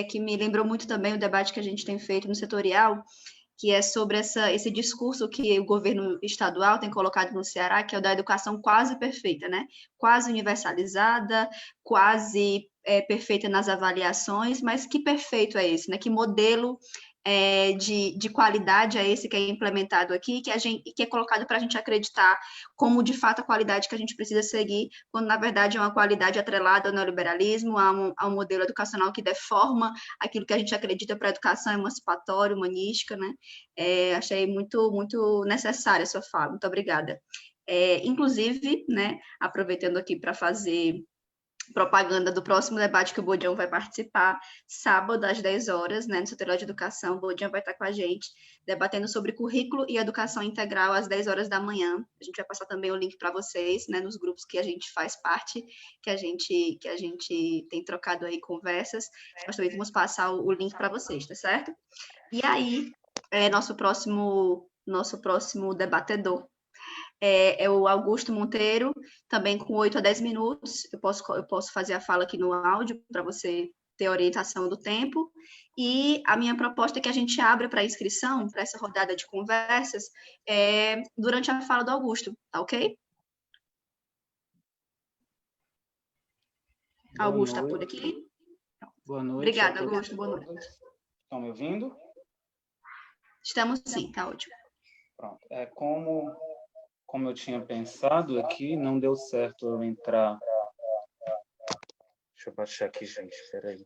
Que me lembrou muito também o debate que a gente tem feito no setorial, que é sobre esse discurso que o governo estadual tem colocado no Ceará, que é o da educação quase perfeita, né? Quase universalizada, quase perfeita nas avaliações, mas que perfeito é esse, né? Que modelo de qualidade é esse que é implementado aqui, que é colocado para a gente acreditar como, de fato, a qualidade que a gente precisa seguir, quando, na verdade, é uma qualidade atrelada ao neoliberalismo, a um modelo educacional que deforma aquilo que a gente acredita para a educação emancipatória, humanística, né? Achei muito, muito necessária a sua fala. Muito obrigada. Inclusive, né, aproveitando aqui para fazer propaganda do próximo debate que o Bodião vai participar, sábado, às 10 horas, né, no Setorial de Educação. O Bodião vai estar com a gente, debatendo sobre currículo e educação integral, às 10 horas da manhã. A gente vai passar também o link para vocês, né, nos grupos que a gente faz parte, que a gente tem trocado aí conversas. Nós também vamos passar o link para vocês, tá certo? E aí, nosso próximo debatedor é o Augusto Monteiro, também com 8 a 10 minutos. Eu posso fazer a fala aqui no áudio para você ter orientação do tempo. E a minha proposta é que a gente abra para inscrição, para essa rodada de conversas, durante a fala do Augusto, tá ok? Boa Augusto, está noite. por aqui? Boa noite. Obrigada, Augusto. Boa noite. Estão me ouvindo? Estamos sim, tá ótimo. Pronto. Como eu tinha pensado aqui, não deu certo eu entrar. Deixa eu baixar aqui, gente. Espera aí.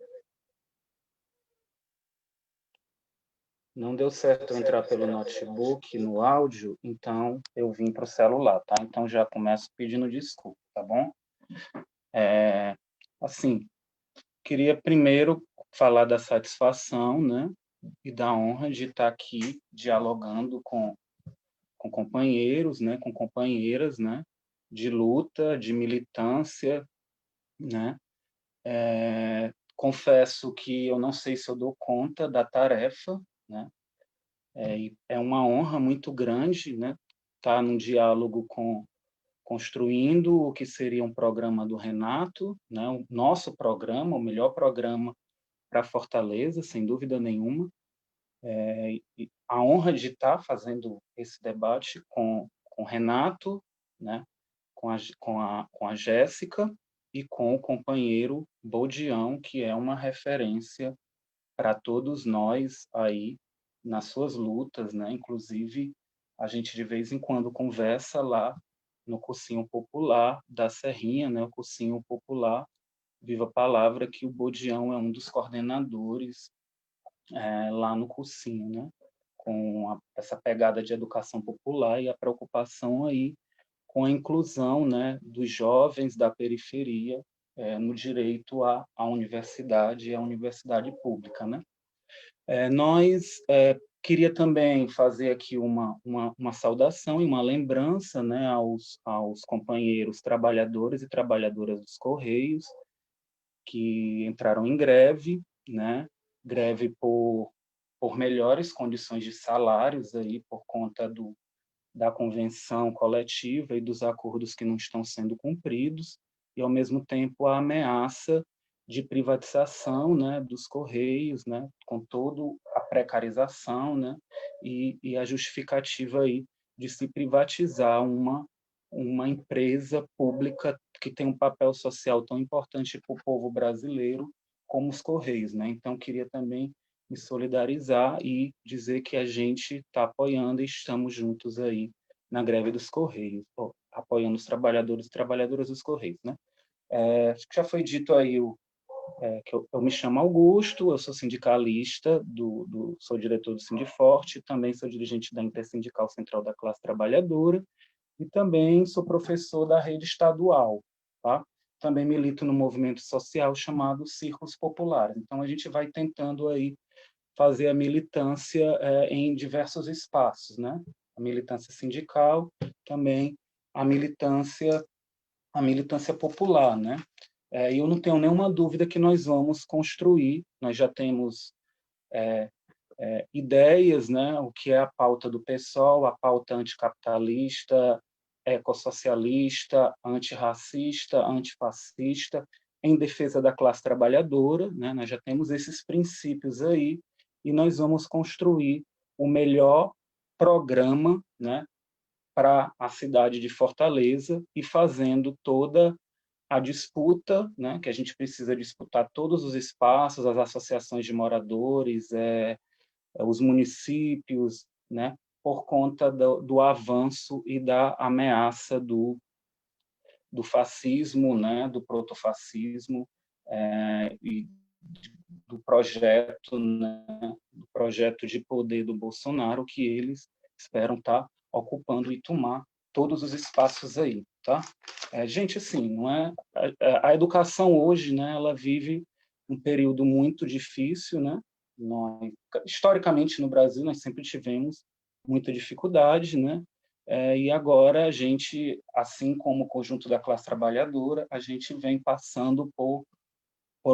Não deu certo eu entrar pelo notebook no áudio, então eu vim para o celular, tá? Então já começo pedindo desculpa, tá bom? Assim, queria primeiro falar da satisfação, né? E da honra de estar aqui dialogando com companheiros, né? Com companheiras, né? De luta, de militância, né? Confesso que eu não sei se eu dou conta da tarefa, né? É uma honra muito grande, né? Estar num diálogo construindo o que seria um programa do Renato, né? O nosso programa, o melhor programa para Fortaleza, sem dúvida nenhuma. A honra de estar fazendo esse debate com Renato, né? com a Jéssica e com o companheiro Bodião, que é uma referência para todos nós aí nas suas lutas, né? Inclusive, a gente de vez em quando conversa lá no cursinho popular da Serrinha, né? O cursinho popular Viva a Palavra, que o Bodião é um dos coordenadores lá no cursinho, né? Com essa pegada de educação popular e a preocupação aí com a inclusão, né, dos jovens da periferia no direito à universidade e à universidade pública, né? Nós queria também fazer aqui uma saudação e uma lembrança, né, aos companheiros trabalhadores e trabalhadoras dos Correios que entraram em greve, né? Greve por melhores condições de salários aí por conta da convenção coletiva e dos acordos que não estão sendo cumpridos, e, ao mesmo tempo, a ameaça de privatização, né, dos Correios, né, com toda a precarização, né, e a justificativa aí de se privatizar uma empresa pública que tem um papel social tão importante para o povo brasileiro como os Correios, né? Então, queria também me solidarizar e dizer que a gente está apoiando e estamos juntos aí na greve dos Correios, apoiando os trabalhadores e trabalhadoras dos Correios, né? Acho que já foi dito aí que eu me chamo Augusto, eu sou sindicalista, sou diretor do Sindiforte, também sou dirigente da Intersindical Central da Classe Trabalhadora e também sou professor da rede estadual, tá? Também milito no movimento social chamado Círculos Populares. Então, a gente vai tentando aí fazer a militância em diversos espaços, né? A militância sindical, também a militância popular, né? E eu não tenho nenhuma dúvida que nós vamos construir, nós já temos ideias, né? O que é a pauta do PSOL, a pauta anticapitalista, ecossocialista, antirracista, antifascista, em defesa da classe trabalhadora, né? Nós já temos esses princípios aí, e nós vamos construir o melhor programa, né, para a cidade de Fortaleza e fazendo toda a disputa, né, que a gente precisa disputar todos os espaços, as associações de moradores, os municípios, né, por conta do avanço e da ameaça do fascismo, né, do protofascismo e do projeto, né, do projeto de poder do Bolsonaro, que eles esperam estar ocupando e tomar todos os espaços aí, tá? Gente, assim, não é a educação hoje, né? Ela vive um período muito difícil, né? Historicamente no Brasil nós sempre tivemos muita dificuldade, né? E agora a gente, assim como o conjunto da classe trabalhadora, a gente vem passando por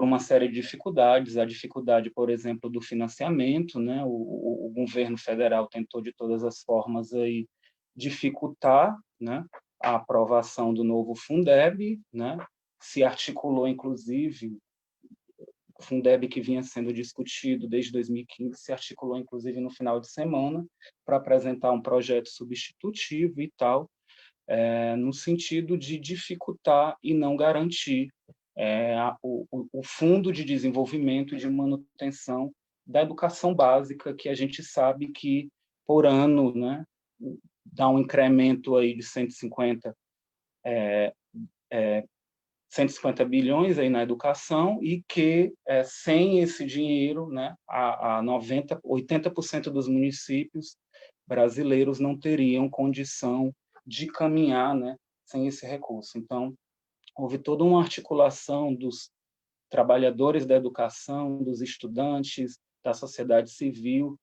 uma série de dificuldades, a dificuldade, por exemplo, do financiamento, né? O governo federal tentou de todas as formas aí dificultar né, a aprovação do novo Fundeb, né, se articulou, inclusive, o Fundeb que vinha sendo discutido desde 2015, se articulou, inclusive, no final de semana, para apresentar um projeto substitutivo e tal, no sentido de dificultar e não garantir o Fundo de Desenvolvimento e de Manutenção da Educação Básica, que a gente sabe que, por ano, né, dá um incremento aí de 150 bilhões aí na educação, e que, sem esse dinheiro, né, 80% dos municípios brasileiros não teriam condição de caminhar, né, sem esse recurso. Então, houve toda uma articulação dos trabalhadores da educação, dos estudantes, da sociedade civil,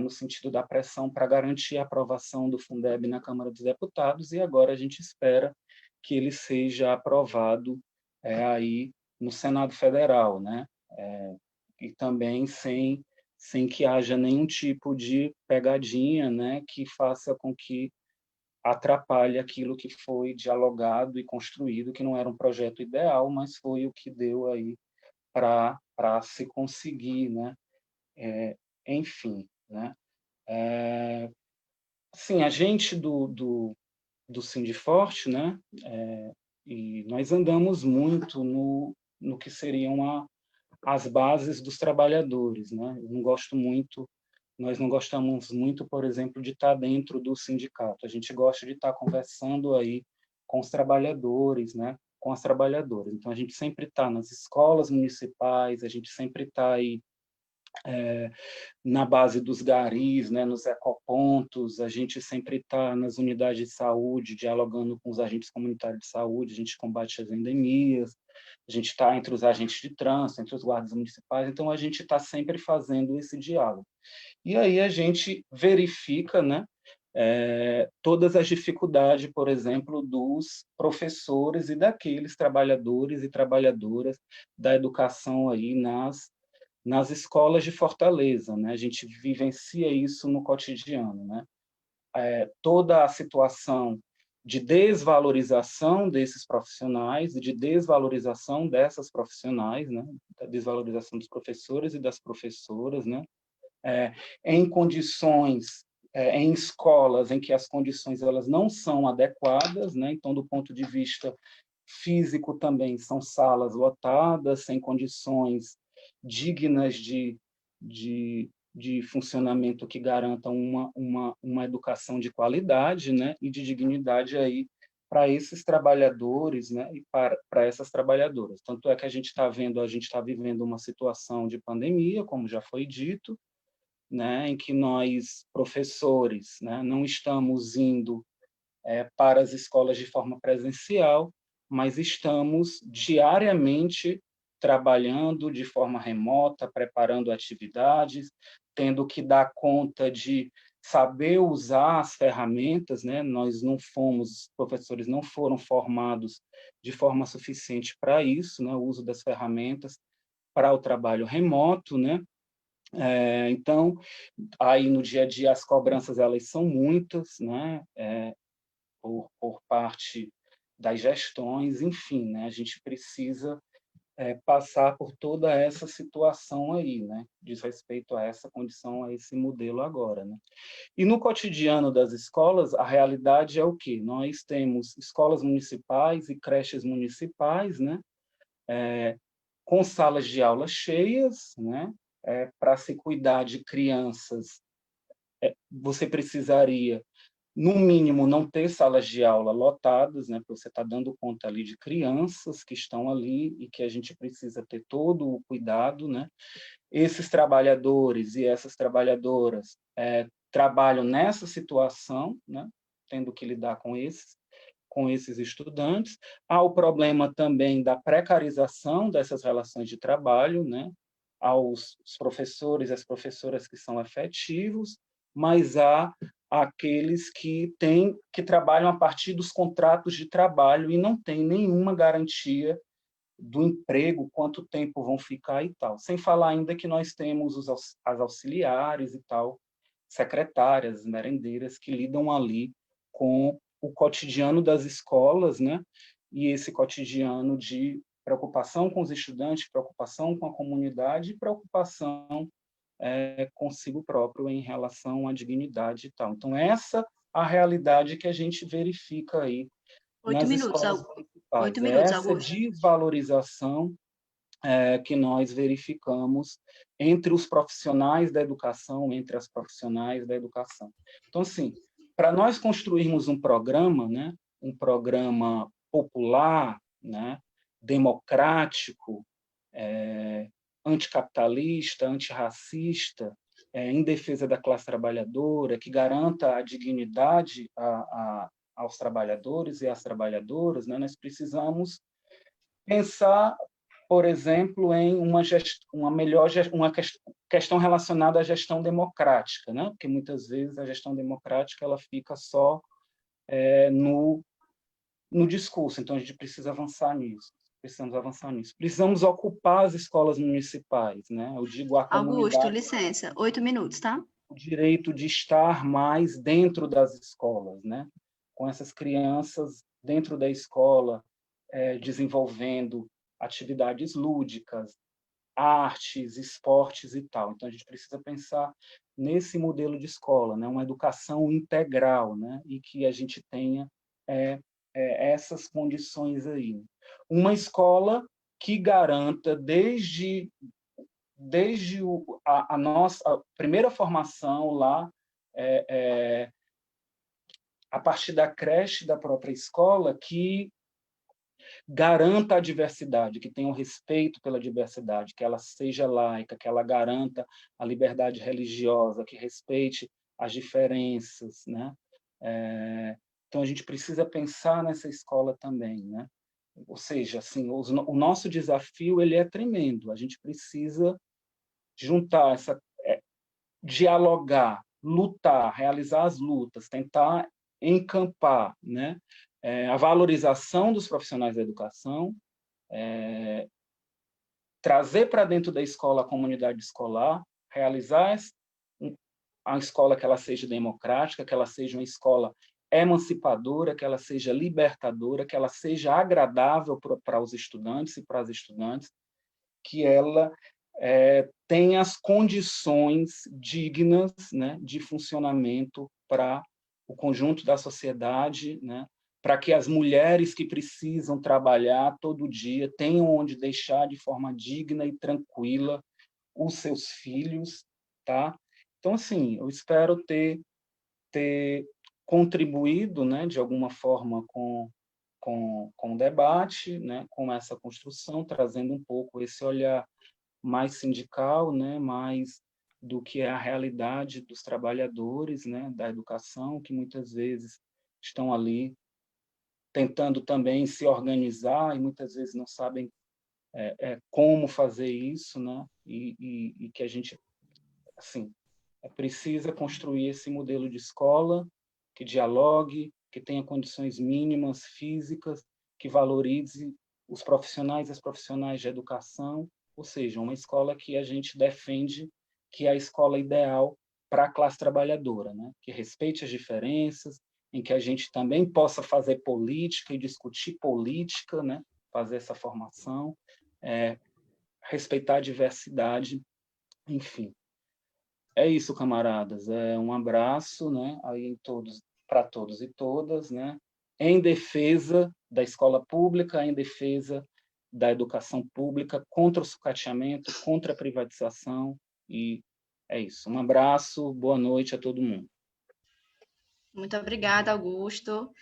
no sentido da pressão para garantir a aprovação do Fundeb na Câmara dos Deputados, e agora a gente espera que ele seja aprovado aí no Senado Federal, né? E também sem que haja nenhum tipo de pegadinha, né, que faça com que atrapalhe aquilo que foi dialogado e construído, que não era um projeto ideal, mas foi o que deu aí para se conseguir, né? Enfim, né? Sim, a gente do Sindiforte, né? E nós andamos muito no que seriam as bases dos trabalhadores, né? Nós não gostamos muito, por exemplo, de estar dentro do sindicato. A gente gosta de estar conversando aí com os trabalhadores, né? Com as trabalhadoras. Então, a gente sempre está nas escolas municipais, a gente sempre está aí na base dos garis, né, nos ecopontos, a gente sempre está nas unidades de saúde, dialogando com os agentes comunitários de saúde, a gente combate as endemias, a gente está entre os agentes de trânsito, entre os guardas municipais, então a gente está sempre fazendo esse diálogo. E aí a gente verifica, né, todas as dificuldades, por exemplo, dos professores e daqueles trabalhadores e trabalhadoras da educação aí nas escolas de Fortaleza, né? A gente vivencia isso no cotidiano, né? Toda a situação de desvalorização desses profissionais e de desvalorização dessas profissionais, né? Da desvalorização dos professores e das professoras, né? Em condições, em escolas em que as condições elas não são adequadas, né? Então, do ponto de vista físico também, são salas lotadas, sem condições dignas de funcionamento que garantam uma educação de qualidade, né, e de dignidade aí para esses trabalhadores, né, e para essas trabalhadoras. Tanto é que a gente está vivendo uma situação de pandemia, como já foi dito, né, em que nós, professores, né, não estamos indo para as escolas de forma presencial, mas estamos diariamente trabalhando de forma remota, preparando atividades, tendo que dar conta de saber usar as ferramentas, né? Os professores não foram formados de forma suficiente para isso, né? O uso das ferramentas para o trabalho remoto, né? Então, aí no dia a dia as cobranças elas são muitas, né? Por parte das gestões, enfim, né? A gente precisa passar por toda essa situação aí, né? Diz respeito a essa condição, a esse modelo agora, né? E no cotidiano das escolas, a realidade é o quê? Nós temos escolas municipais e creches municipais, né? Com salas de aula cheias, né? Para se cuidar de crianças, você precisaria no mínimo, não ter salas de aula lotadas, né, porque você está dando conta ali de crianças que estão ali e que a gente precisa ter todo o cuidado, né? Esses trabalhadores e essas trabalhadoras trabalham nessa situação, né, tendo que lidar com esses estudantes. Há o problema também da precarização dessas relações de trabalho, né, aos professores e às professoras que são efetivos, mas há aqueles que trabalham a partir dos contratos de trabalho e não têm nenhuma garantia do emprego, quanto tempo vão ficar e tal. Sem falar ainda que nós temos as auxiliares e tal, secretárias, merendeiras, que lidam ali com o cotidiano das escolas, né? E esse cotidiano de preocupação com os estudantes, preocupação com a comunidade e preocupação consigo próprio em relação à dignidade e tal. Então, essa a realidade que a gente verifica aí 8 nas minutos, escolas municipais. 8 minutos, Essa Augusto. desvalorização que nós verificamos entre os profissionais da educação, entre as profissionais da educação. Então, assim, para nós construirmos um programa, né, um programa popular, né, democrático, anticapitalista, antirracista, em defesa da classe trabalhadora, que garanta a dignidade aos trabalhadores e às trabalhadoras, né, nós precisamos pensar, por exemplo, em uma questão relacionada à gestão democrática, né? Porque muitas vezes a gestão democrática ela fica só no discurso. Então a gente precisa avançar nisso. Precisamos ocupar as escolas municipais, né? Eu digo a comunidade. Augusto, licença, 8 minutos, tá? O direito de estar mais dentro das escolas, né? Com essas crianças dentro da escola, desenvolvendo atividades lúdicas, artes, esportes e tal. Então, a gente precisa pensar nesse modelo de escola, né? Uma educação integral, né? E que a gente tenha essas condições aí. Uma escola que garanta, desde a nossa primeira formação lá, a partir da creche da própria escola, que garanta a diversidade, que tenha um respeito pela diversidade, que ela seja laica, que ela garanta a liberdade religiosa, que respeite as diferenças, né? Então, a gente precisa pensar nessa escola também, né? Ou seja, assim, o nosso desafio ele é tremendo. A gente precisa juntar dialogar, lutar, realizar as lutas, tentar encampar, né? A valorização dos profissionais da educação, trazer para dentro da escola a comunidade escolar, realizar a escola que ela seja democrática, que ela seja uma escola emancipadora, que ela seja libertadora, que ela seja agradável para os estudantes e para as estudantes, que ela tenha as condições dignas, né, de funcionamento para o conjunto da sociedade, né, para que as mulheres que precisam trabalhar todo dia tenham onde deixar de forma digna e tranquila os seus filhos, tá? Então, assim, eu espero ter contribuído, né, de alguma forma com o debate, né, com essa construção, trazendo um pouco esse olhar mais sindical, né, mais do que é a realidade dos trabalhadores, né, da educação, que muitas vezes estão ali tentando também se organizar e muitas vezes não sabem como fazer isso, né, e que a gente, assim, precisa construir esse modelo de escola que dialogue, que tenha condições mínimas físicas, que valorize os profissionais e as profissionais de educação, ou seja, uma escola que a gente defende que é a escola ideal para a classe trabalhadora, né? Que respeite as diferenças, em que a gente também possa fazer política e discutir política, né? Fazer essa formação, respeitar a diversidade, enfim. É isso, camaradas. Um abraço, né? Aí para todos e todas, né? Em defesa da escola pública, em defesa da educação pública, contra o sucateamento, contra a privatização, e é isso. Um abraço, boa noite a todo mundo. Muito obrigada, Augusto.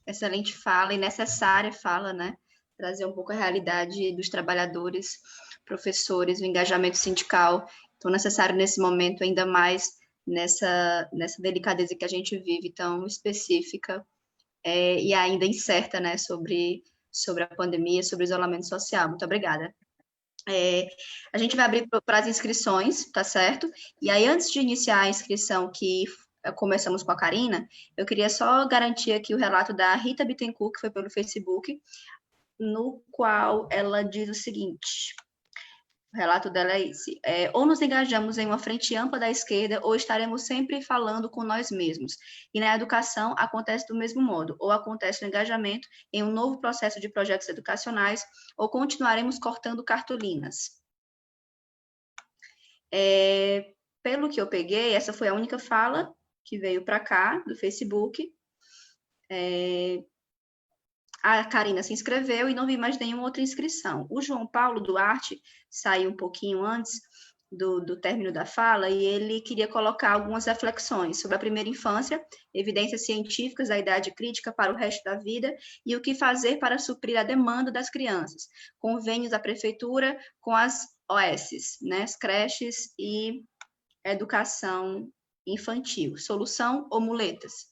Excelente fala e necessária fala, né? Trazer um pouco a realidade dos trabalhadores, professores, o engajamento sindical, tão necessário nesse momento, ainda mais nessa delicadeza que a gente vive, tão específica e ainda incerta, né? Sobre a pandemia, sobre o isolamento social. Muito obrigada. A gente vai abrir para as inscrições, tá certo? E aí, antes de iniciar a inscrição, que começamos com a Karina, eu queria só garantir aqui o relato da Rita Bittencourt, que foi pelo Facebook, no qual ela diz o seguinte: O relato dela é esse. Ou nos engajamos em uma frente ampla da esquerda, ou estaremos sempre falando com nós mesmos. E na educação acontece do mesmo modo. Ou acontece o engajamento em um novo processo de projetos educacionais, ou continuaremos cortando cartolinas. Pelo que eu peguei, essa foi a única fala que veio para cá, do Facebook. A Karina se inscreveu e não vi mais nenhuma outra inscrição. O João Paulo Duarte saiu um pouquinho antes do término da fala e ele queria colocar algumas reflexões sobre a primeira infância, evidências científicas da idade crítica para o resto da vida e o que fazer para suprir a demanda das crianças, convênios da prefeitura com as OS, né, as creches e educação infantil, solução ou muletas.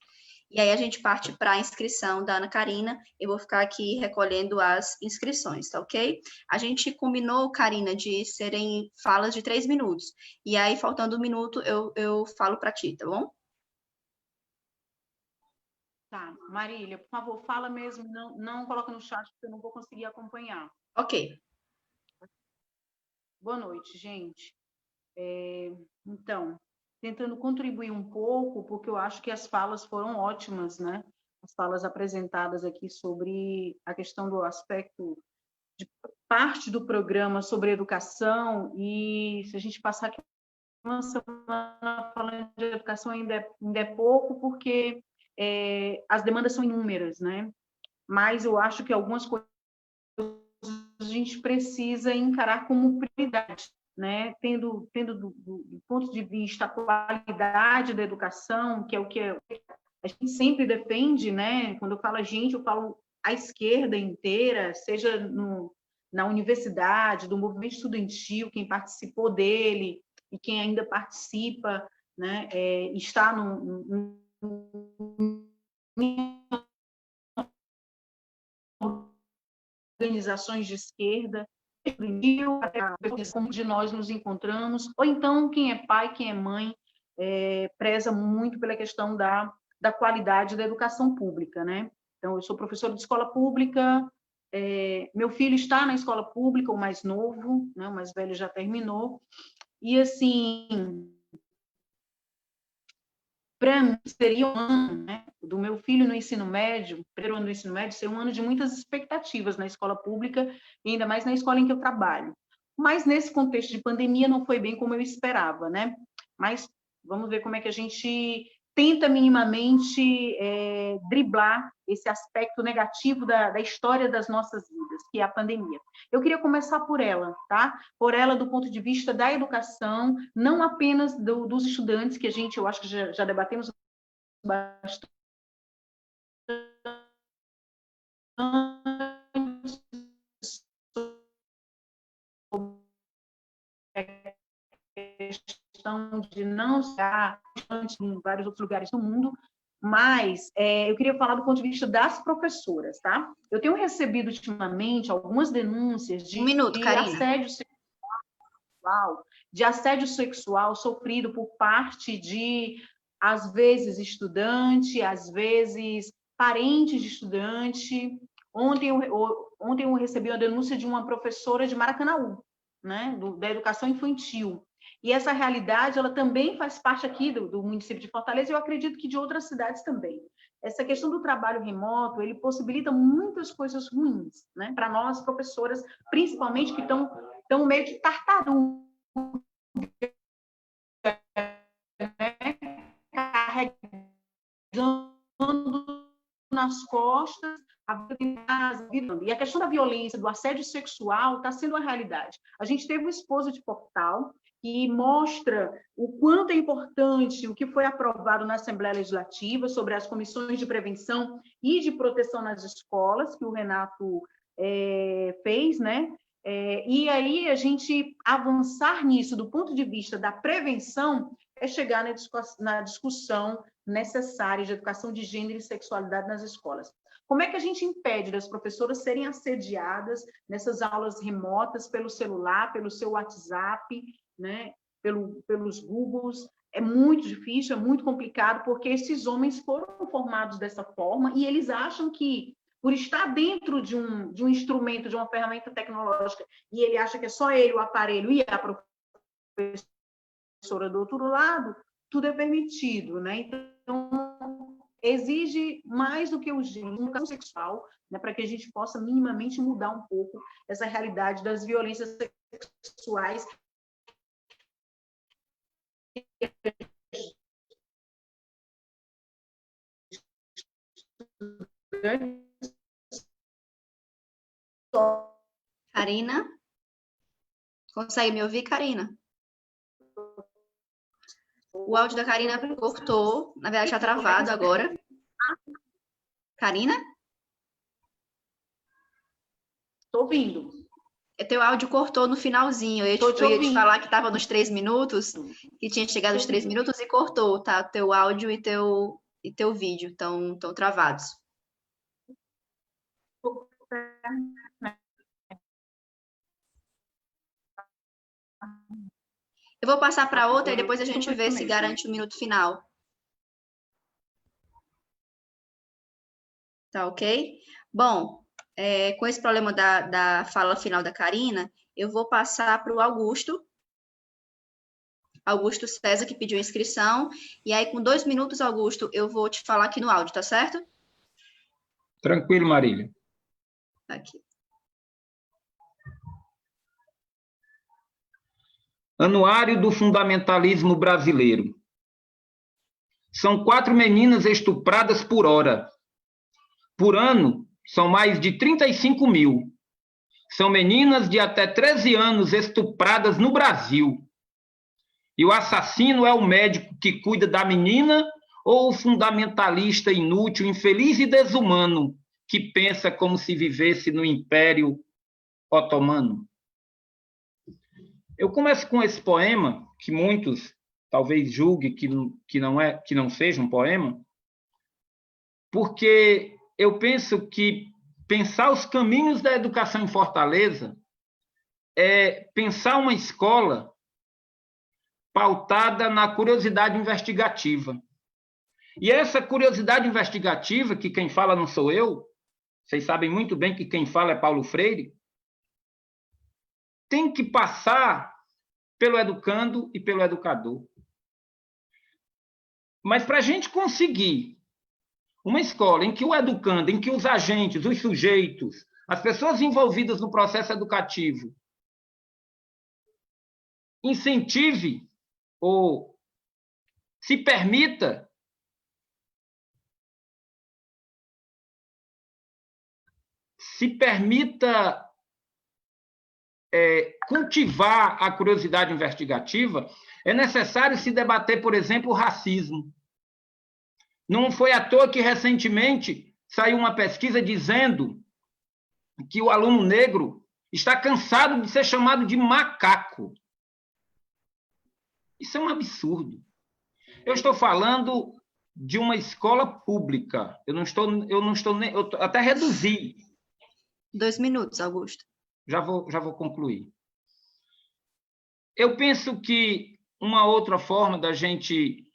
E aí a gente parte para a inscrição da Ana Karina. Eu vou ficar aqui recolhendo as inscrições, tá ok? A gente combinou, Karina, de serem falas de 3 minutos. E aí, faltando 1 minuto, eu falo para ti, tá bom? Tá, Marília, por favor, fala mesmo, não coloca no chat, porque eu não vou conseguir acompanhar. Ok. Boa noite, gente. Então, tentando contribuir um pouco, porque eu acho que as falas foram ótimas, né? As falas apresentadas aqui sobre a questão do aspecto de parte do programa sobre educação, e se a gente passar aqui uma semana falando de educação ainda é pouco, porque as demandas são inúmeras, né? Mas eu acho que algumas coisas a gente precisa encarar como prioridade, né? Tendo do ponto de vista a qualidade da educação, que é o que a gente sempre defende, né? Quando eu falo a gente, eu falo a esquerda inteira, seja na universidade, do movimento estudantil, quem participou dele e quem ainda participa, né? Está organizações de esquerda, como de nós nos encontramos, ou então quem é pai, quem é mãe, preza muito pela questão da qualidade da educação pública, né? Então, eu sou professora de escola pública, meu filho está na escola pública, o mais novo, né? O mais velho já terminou, e assim, para mim seria um ano, né, do meu filho no ensino médio, primeiro ano do ensino médio, ser um ano de muitas expectativas na escola pública, e ainda mais na escola em que eu trabalho. Mas nesse contexto de pandemia não foi bem como eu esperava, né? Mas vamos ver como é que a gente tenta minimamente driblar esse aspecto negativo da história das nossas vidas, que é a pandemia. Eu queria começar por ela, tá? Por ela do ponto de vista da educação, não apenas dos estudantes, que eu acho que já debatemos bastante questão de não estar em vários outros lugares do mundo, mas eu queria falar do ponto de vista das professoras, tá? Eu tenho recebido ultimamente algumas denúncias de assédio sexual sofrido por parte de, às vezes, estudante, às vezes, parentes de estudante. Ontem eu recebi uma denúncia de uma professora de Maracanaú, né, da educação infantil. E essa realidade, ela também faz parte aqui do município de Fortaleza, e eu acredito que de outras cidades também. Essa questão do trabalho remoto, ele possibilita muitas coisas ruins, né, para nós, professoras, principalmente que estão meio de tartaruga, né, carregando nas costas a vida. E a questão da violência, do assédio sexual, está sendo uma realidade. A gente teve um esposo de portal que mostra o quanto é importante o que foi aprovado na Assembleia Legislativa sobre as comissões de prevenção e de proteção nas escolas, que o Renato fez, né? E aí a gente avançar nisso do ponto de vista da prevenção é chegar na discussão necessária de educação de gênero e sexualidade nas escolas. Como é que a gente impede das professoras serem assediadas nessas aulas remotas pelo celular, pelo seu WhatsApp, né? Pelos Googles? É muito difícil, é muito complicado, porque esses homens foram formados dessa forma e eles acham que por estar dentro de um instrumento, de uma ferramenta tecnológica, e ele acha que é só ele, o aparelho e a professora do outro lado, tudo é permitido, né? Então, exige mais do que o gênero sexual, né, para que a gente possa minimamente mudar um pouco essa realidade das violências sexuais. Karina? Consegue me ouvir, Karina? O áudio da Karina cortou. Na verdade, está travado agora. Karina? Estou ouvindo. Teu áudio cortou no finalzinho. Eu ia te falar que estava nos 3 minutos, que tinha chegado aos 3 minutos e cortou, tá? Teu áudio e teu vídeo estão travados. Eu vou passar para outra e depois a gente vê se garante o minuto final. Tá ok? Bom, com esse problema da fala final da Karina, eu vou passar para o Augusto César, que pediu inscrição. E aí, com 2 minutos, Augusto, eu vou te falar aqui no áudio, tá certo? Tranquilo, Marília. Aqui. Anuário do Fundamentalismo Brasileiro. São 4 meninas estupradas por hora. Por ano, são mais de 35 mil. São meninas de até 13 anos estupradas no Brasil. E o assassino é o médico que cuida da menina ou o fundamentalista inútil, infeliz e desumano que pensa como se vivesse no Império Otomano? Eu começo com esse poema, que muitos talvez julguem que não seja um poema, porque eu penso que pensar os caminhos da educação em Fortaleza é pensar uma escola pautada na curiosidade investigativa. E essa curiosidade investigativa, que quem fala não sou eu, vocês sabem muito bem que quem fala é Paulo Freire, tem que passar pelo educando e pelo educador. Mas para a gente conseguir uma escola em que o educando, em que os agentes, os sujeitos, as pessoas envolvidas no processo educativo incentive ou se permita cultivar a curiosidade investigativa, é necessário se debater, por exemplo, o racismo. Não foi à toa que, recentemente, saiu uma pesquisa dizendo que o aluno negro está cansado de ser chamado de macaco. Isso é um absurdo. Eu estou falando de uma escola pública. Eu até reduzi. 2 minutos, Augusto. Já vou concluir. Eu penso que uma outra forma da gente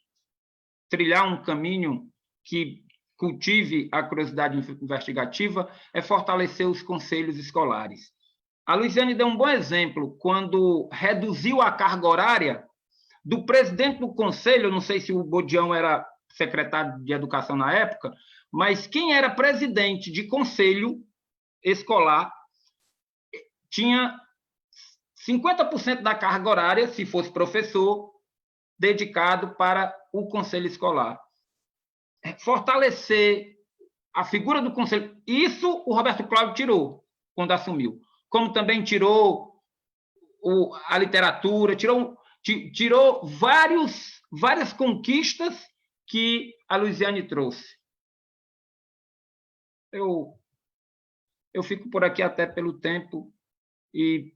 trilhar um caminho que cultive a curiosidade investigativa é fortalecer os conselhos escolares. A Luiziane deu um bom exemplo quando reduziu a carga horária do presidente do conselho, não sei se o Bodião era secretário de Educação na época, mas quem era presidente de conselho escolar tinha 50% da carga horária, se fosse professor, dedicado para o conselho escolar. Fortalecer a figura do conselho. Isso o Roberto Cláudio tirou quando assumiu. Como também tirou a literatura, tirou várias conquistas que a Luiziane trouxe. Eu fico por aqui até pelo tempo e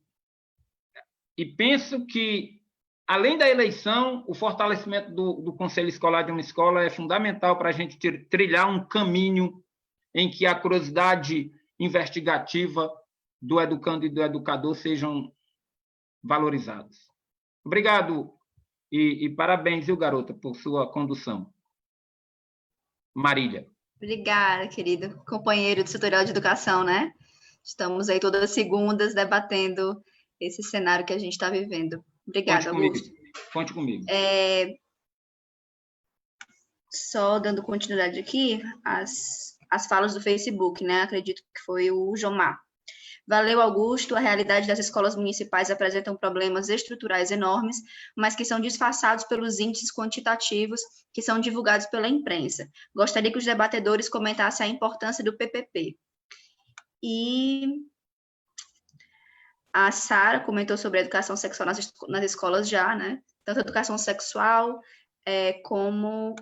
penso que, além da eleição, o fortalecimento do conselho escolar de uma escola é fundamental para a gente trilhar um caminho em que a curiosidade investigativa do educando e do educador sejam valorizados. Obrigado e parabéns, viu, garota, por sua condução. Marília. Obrigada, querido companheiro do Setorial de Educação, né? Estamos aí todas as segundas debatendo esse cenário que a gente está vivendo. Obrigada, Augusto. Conte comigo. Só dando continuidade aqui, as falas do Facebook, né? Acredito que foi o Jomar. Valeu, Augusto. A realidade das escolas municipais apresentam problemas estruturais enormes, mas que são disfarçados pelos índices quantitativos que são divulgados pela imprensa. Gostaria que os debatedores comentassem a importância do PPP. E a Sara comentou sobre a educação sexual nas escolas já, né? Tanto a educação sexual como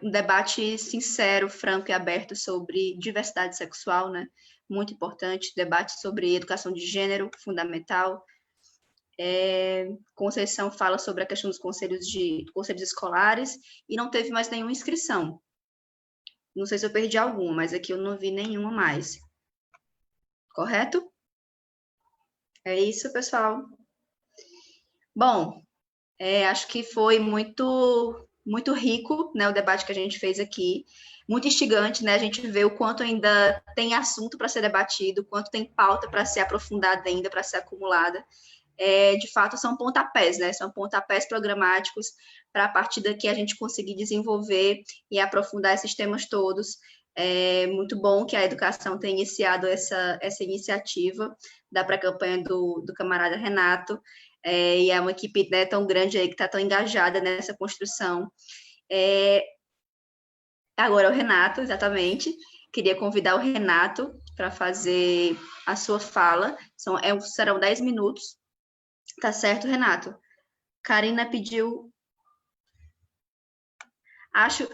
um debate sincero, franco e aberto sobre diversidade sexual, né? Muito importante, debate sobre educação de gênero, fundamental. Conceição fala sobre a questão dos conselhos escolares e não teve mais nenhuma inscrição. Não sei se eu perdi alguma, mas aqui eu não vi nenhuma mais. Correto? É isso, pessoal. Bom, acho que foi muito rico, né, o debate que a gente fez aqui, muito instigante, né, a gente vê o quanto ainda tem assunto para ser debatido, o quanto tem pauta para ser aprofundada ainda, para ser acumulada. De fato, são pontapés, né, são pontapés programáticos para a partir daqui a gente conseguir desenvolver e aprofundar esses temas todos. É muito bom que a educação tenha iniciado essa iniciativa da pré-campanha do camarada Renato, e é uma equipe, né, tão grande aí que está tão engajada nessa construção. Agora o Renato, exatamente. Queria convidar o Renato para fazer a sua fala. Serão 10 minutos. Tá certo, Renato? Karina pediu... Acho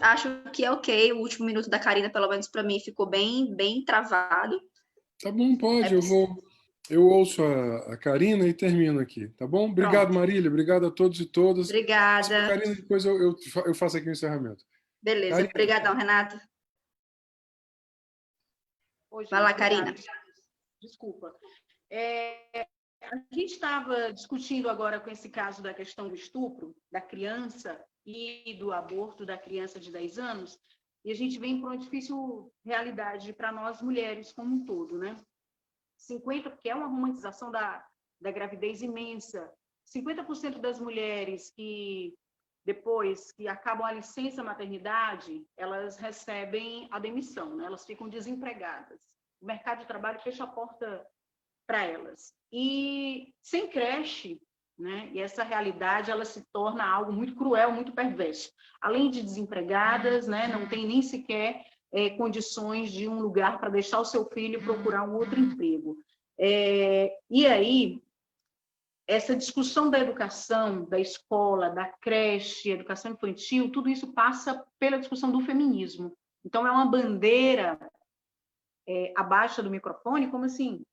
que é ok. O último minuto da Karina, pelo menos para mim, ficou bem travado. Tá bom, pode. Eu ouço a Karina e termino aqui, tá bom? Obrigado, Pronto. Marília. Obrigado a todos e todas. Obrigada. Karina, depois eu faço aqui o encerramento. Beleza. Obrigadão, Renato. Vai lá, Karina. Desculpa. A gente estava discutindo agora com esse caso da questão do estupro da criança e do aborto da criança de 10 anos, e a gente vem para uma difícil realidade para nós mulheres como um todo, né? 50%, porque é uma romantização da gravidez imensa. 50% das mulheres que, depois que acabam a licença maternidade, elas recebem a demissão, né? Elas ficam desempregadas. O mercado de trabalho fecha a porta para elas. E sem creche, né? E essa realidade ela se torna algo muito cruel, muito perverso. Além de desempregadas, né? Não tem nem sequer condições de um lugar para deixar o seu filho procurar um outro emprego. E aí, essa discussão da educação, da escola, da creche, educação infantil, tudo isso passa pela discussão do feminismo. Então, é uma bandeira abaixo do microfone, como assim?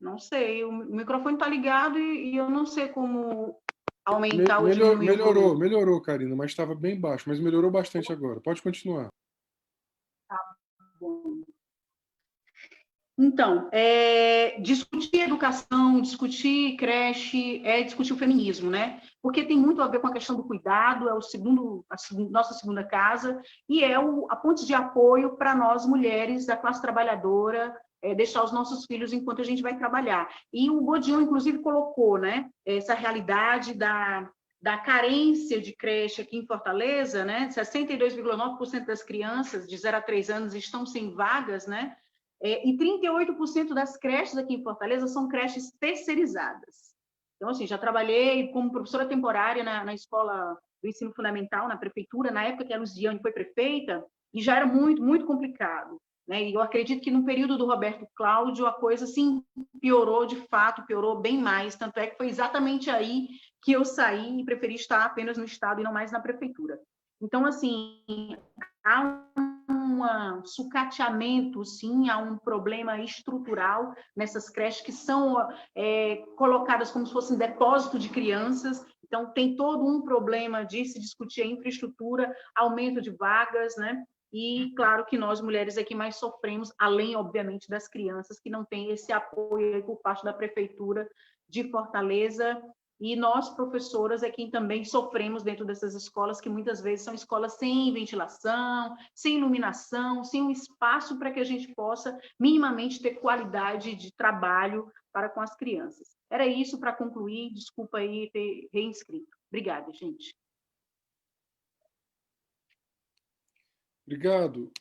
Não sei, o microfone está ligado e eu não sei como aumentar ou diminuir o volume. Melhorou, Karina, mas estava bem baixo, mas melhorou bastante agora. Pode continuar. Tá bom. Então, discutir educação, discutir creche, discutir o feminismo, né? Porque tem muito a ver com a questão do cuidado, nossa segunda casa, e a ponte de apoio para nós mulheres da classe trabalhadora, deixar os nossos filhos enquanto a gente vai trabalhar. E o Bodion, inclusive, colocou, né, essa realidade da carência de creche aqui em Fortaleza, né? 62,9% das crianças de 0 a 3 anos estão sem vagas, né? E 38% das creches aqui em Fortaleza são creches terceirizadas. Então, assim, já trabalhei como professora temporária na escola do ensino fundamental, na prefeitura, na época que a Luziane foi prefeita, e já era muito, muito complicado, né? E eu acredito que no período do Roberto Cláudio a coisa, sim, piorou de fato, piorou bem mais, tanto é que foi exatamente aí que eu saí e preferi estar apenas no Estado e não mais na prefeitura. Então, assim, há um sucateamento, sim, há um problema estrutural nessas creches que são colocadas como se fossem depósito de crianças. Então, tem todo um problema de se discutir a infraestrutura, aumento de vagas, né? E, claro, que nós, mulheres, aqui mais sofremos, além, obviamente, das crianças que não têm esse apoio por parte da Prefeitura de Fortaleza E nós, professoras, é quem também sofremos dentro dessas escolas, que muitas vezes são escolas sem ventilação, sem iluminação, sem um espaço para que a gente possa minimamente ter qualidade de trabalho para com as crianças. Era isso para concluir, desculpa aí ter reinscrito. Obrigada, gente. Obrigado.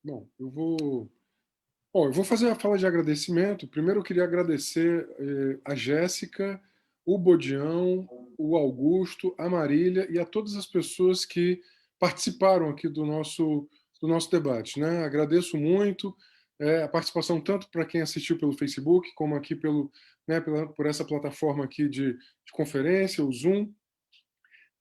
Bom, eu vou fazer a fala de agradecimento. Primeiro, eu queria agradecer a Jéssica, o Bodião, o Augusto, a Marília e a todas as pessoas que participaram aqui do nosso debate, né? Agradeço muito a participação tanto para quem assistiu pelo Facebook, como aqui por essa plataforma aqui de conferência, o Zoom.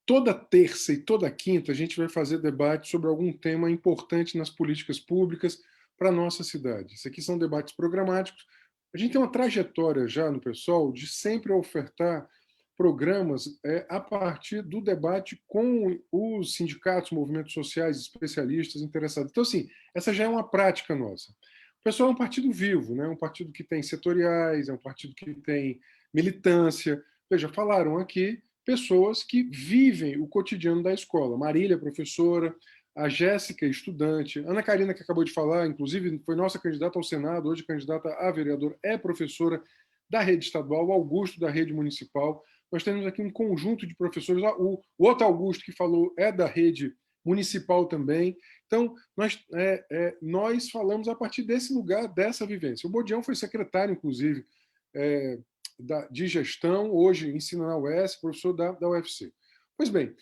Toda terça e toda quinta a gente vai fazer debate sobre algum tema importante nas políticas públicas para a nossa cidade. Isso aqui são debates programáticos. A gente tem uma trajetória já no PSOL de sempre ofertar programas a partir do debate com os sindicatos, movimentos sociais, especialistas, interessados. Então, assim, essa já é uma prática nossa. O PSOL é um partido vivo, né? Um partido que tem setoriais, é um partido que tem militância. Veja, falaram aqui pessoas que vivem o cotidiano da escola. Marília, professora, a Jéssica, estudante, Ana Karina, que acabou de falar, inclusive foi nossa candidata ao Senado, hoje candidata a vereadora, é professora da rede estadual, o Augusto da rede municipal. Nós temos aqui um conjunto de professores, o outro Augusto que falou é da rede municipal também. Então, nós falamos a partir desse lugar, dessa vivência. O Bodião foi secretário, inclusive, de gestão, hoje ensina na UES, professor da UFC. Pois bem,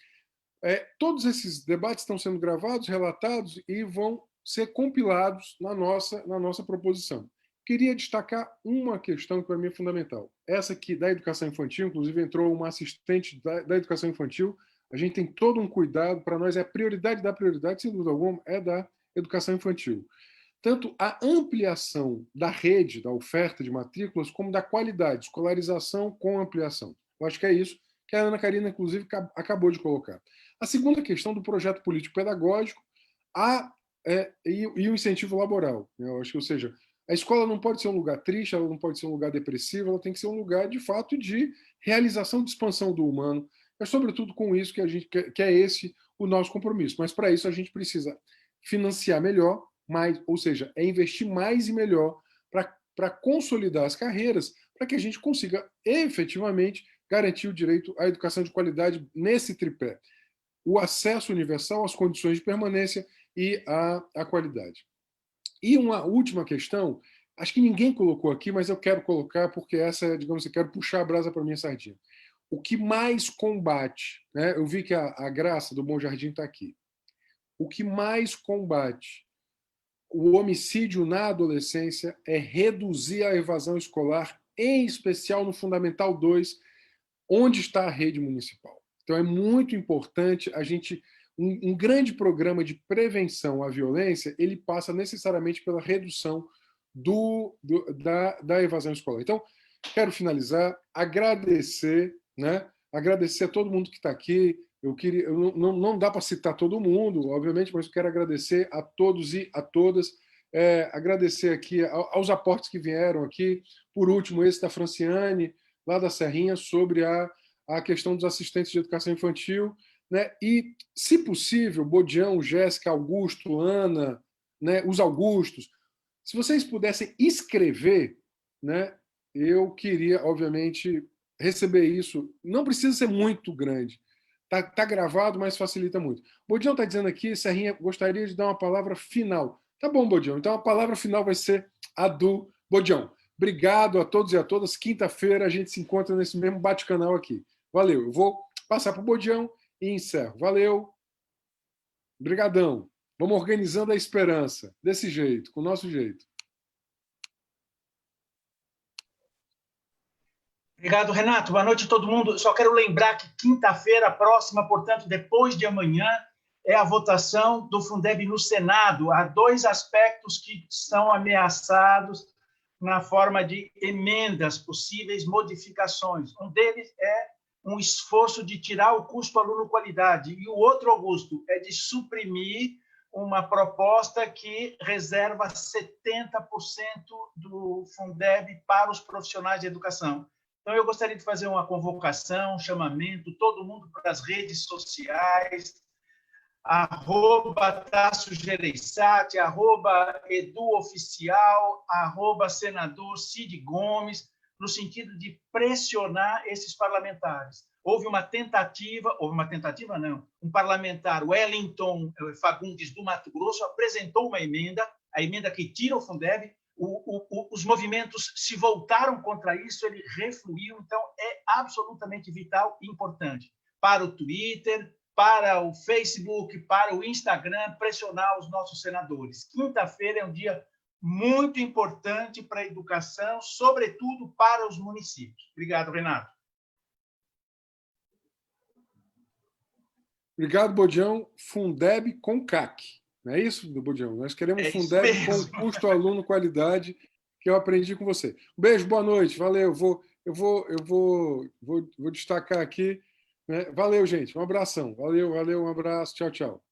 todos esses debates estão sendo gravados, relatados e vão ser compilados na nossa proposição. Queria destacar uma questão que para mim é fundamental. Essa aqui da educação infantil, inclusive entrou uma assistente da educação infantil, a gente tem todo um cuidado, para nós é a prioridade da prioridade, sem dúvida alguma, é da educação infantil. Tanto a ampliação da rede, da oferta de matrículas, como da qualidade, escolarização com ampliação. Eu acho que é isso que a Ana Karina, inclusive, acabou de colocar. A segunda questão do projeto político-pedagógico e o incentivo laboral. Eu acho que, ou seja, a escola não pode ser um lugar triste, ela não pode ser um lugar depressivo, ela tem que ser um lugar, de fato, de realização de expansão do humano. É sobretudo com isso que é esse o nosso compromisso. Mas, para isso, a gente precisa financiar melhor, ou seja, investir mais e melhor para consolidar as carreiras, para que a gente consiga efetivamente garantir o direito à educação de qualidade nesse tripé. O acesso universal, as condições de permanência e a qualidade. E uma última questão, acho que ninguém colocou aqui, mas eu quero colocar porque essa, digamos, eu quero puxar a brasa para minha sardinha. O que mais combate, né? Eu vi que a Graça do Bom Jardim está aqui. O que mais combate o homicídio na adolescência é reduzir a evasão escolar, em especial no Fundamental 2, onde está a rede municipal. Então é muito importante a gente... Um grande programa de prevenção à violência, ele passa necessariamente pela redução da evasão escolar. Então, quero finalizar, agradecer, né? Agradecer a todo mundo que está aqui. Não dá para citar todo mundo, obviamente, mas eu quero agradecer a todos e a todas. Agradecer aqui aos aportes que vieram aqui. Por último, esse da Franciane, lá da Serrinha, sobre a questão dos assistentes de educação infantil. Né? E, se possível, Bodião, Jéssica, Augusto, Ana, né? Os Augustos, se vocês pudessem escrever, né? Eu queria, obviamente, receber isso. Não precisa ser muito grande. Tá gravado, mas facilita muito. Bodião está dizendo aqui, Serrinha, gostaria de dar uma palavra final. Tá bom, Bodião. Então, a palavra final vai ser a do Bodião. Obrigado a todos e a todas. Quinta-feira a gente se encontra nesse mesmo bate-canal aqui. Valeu. Eu vou passar para o Bodião e encerro. Valeu. Obrigadão. Vamos organizando a esperança. Desse jeito, com o nosso jeito. Obrigado, Renato. Boa noite a todo mundo. Só quero lembrar que quinta-feira próxima, portanto, depois de amanhã, é a votação do Fundeb no Senado. Há 2 aspectos que estão ameaçados na forma de emendas, possíveis modificações. Um deles é um esforço de tirar o custo aluno-qualidade. E o outro, Augusto, é de suprimir uma proposta que reserva 70% do Fundeb para os profissionais de educação. Então, eu gostaria de fazer uma convocação, um chamamento, todo mundo para as redes sociais, @TassoGereissati, @EduOficial, @senador Cid Gomes, no sentido de pressionar esses parlamentares. Houve uma tentativa não, um parlamentar, Wellington Fagundes, do Mato Grosso, apresentou uma emenda, a emenda que tira o Fundeb, os movimentos se voltaram contra isso, ele refluiu, então é absolutamente vital e importante para o Twitter, para o Facebook, para o Instagram, pressionar os nossos senadores. Quinta-feira é um dia muito importante para a educação, sobretudo para os municípios. Obrigado, Renato. Obrigado, Bodião. Fundeb com CAC. Não é isso, Bodião? Nós queremos Fundeb com custo aluno qualidade, que eu aprendi com você. Um beijo, boa noite. Valeu. Eu vou destacar aqui. Né? Valeu, gente. Um abração. Valeu, um abraço. Tchau, tchau.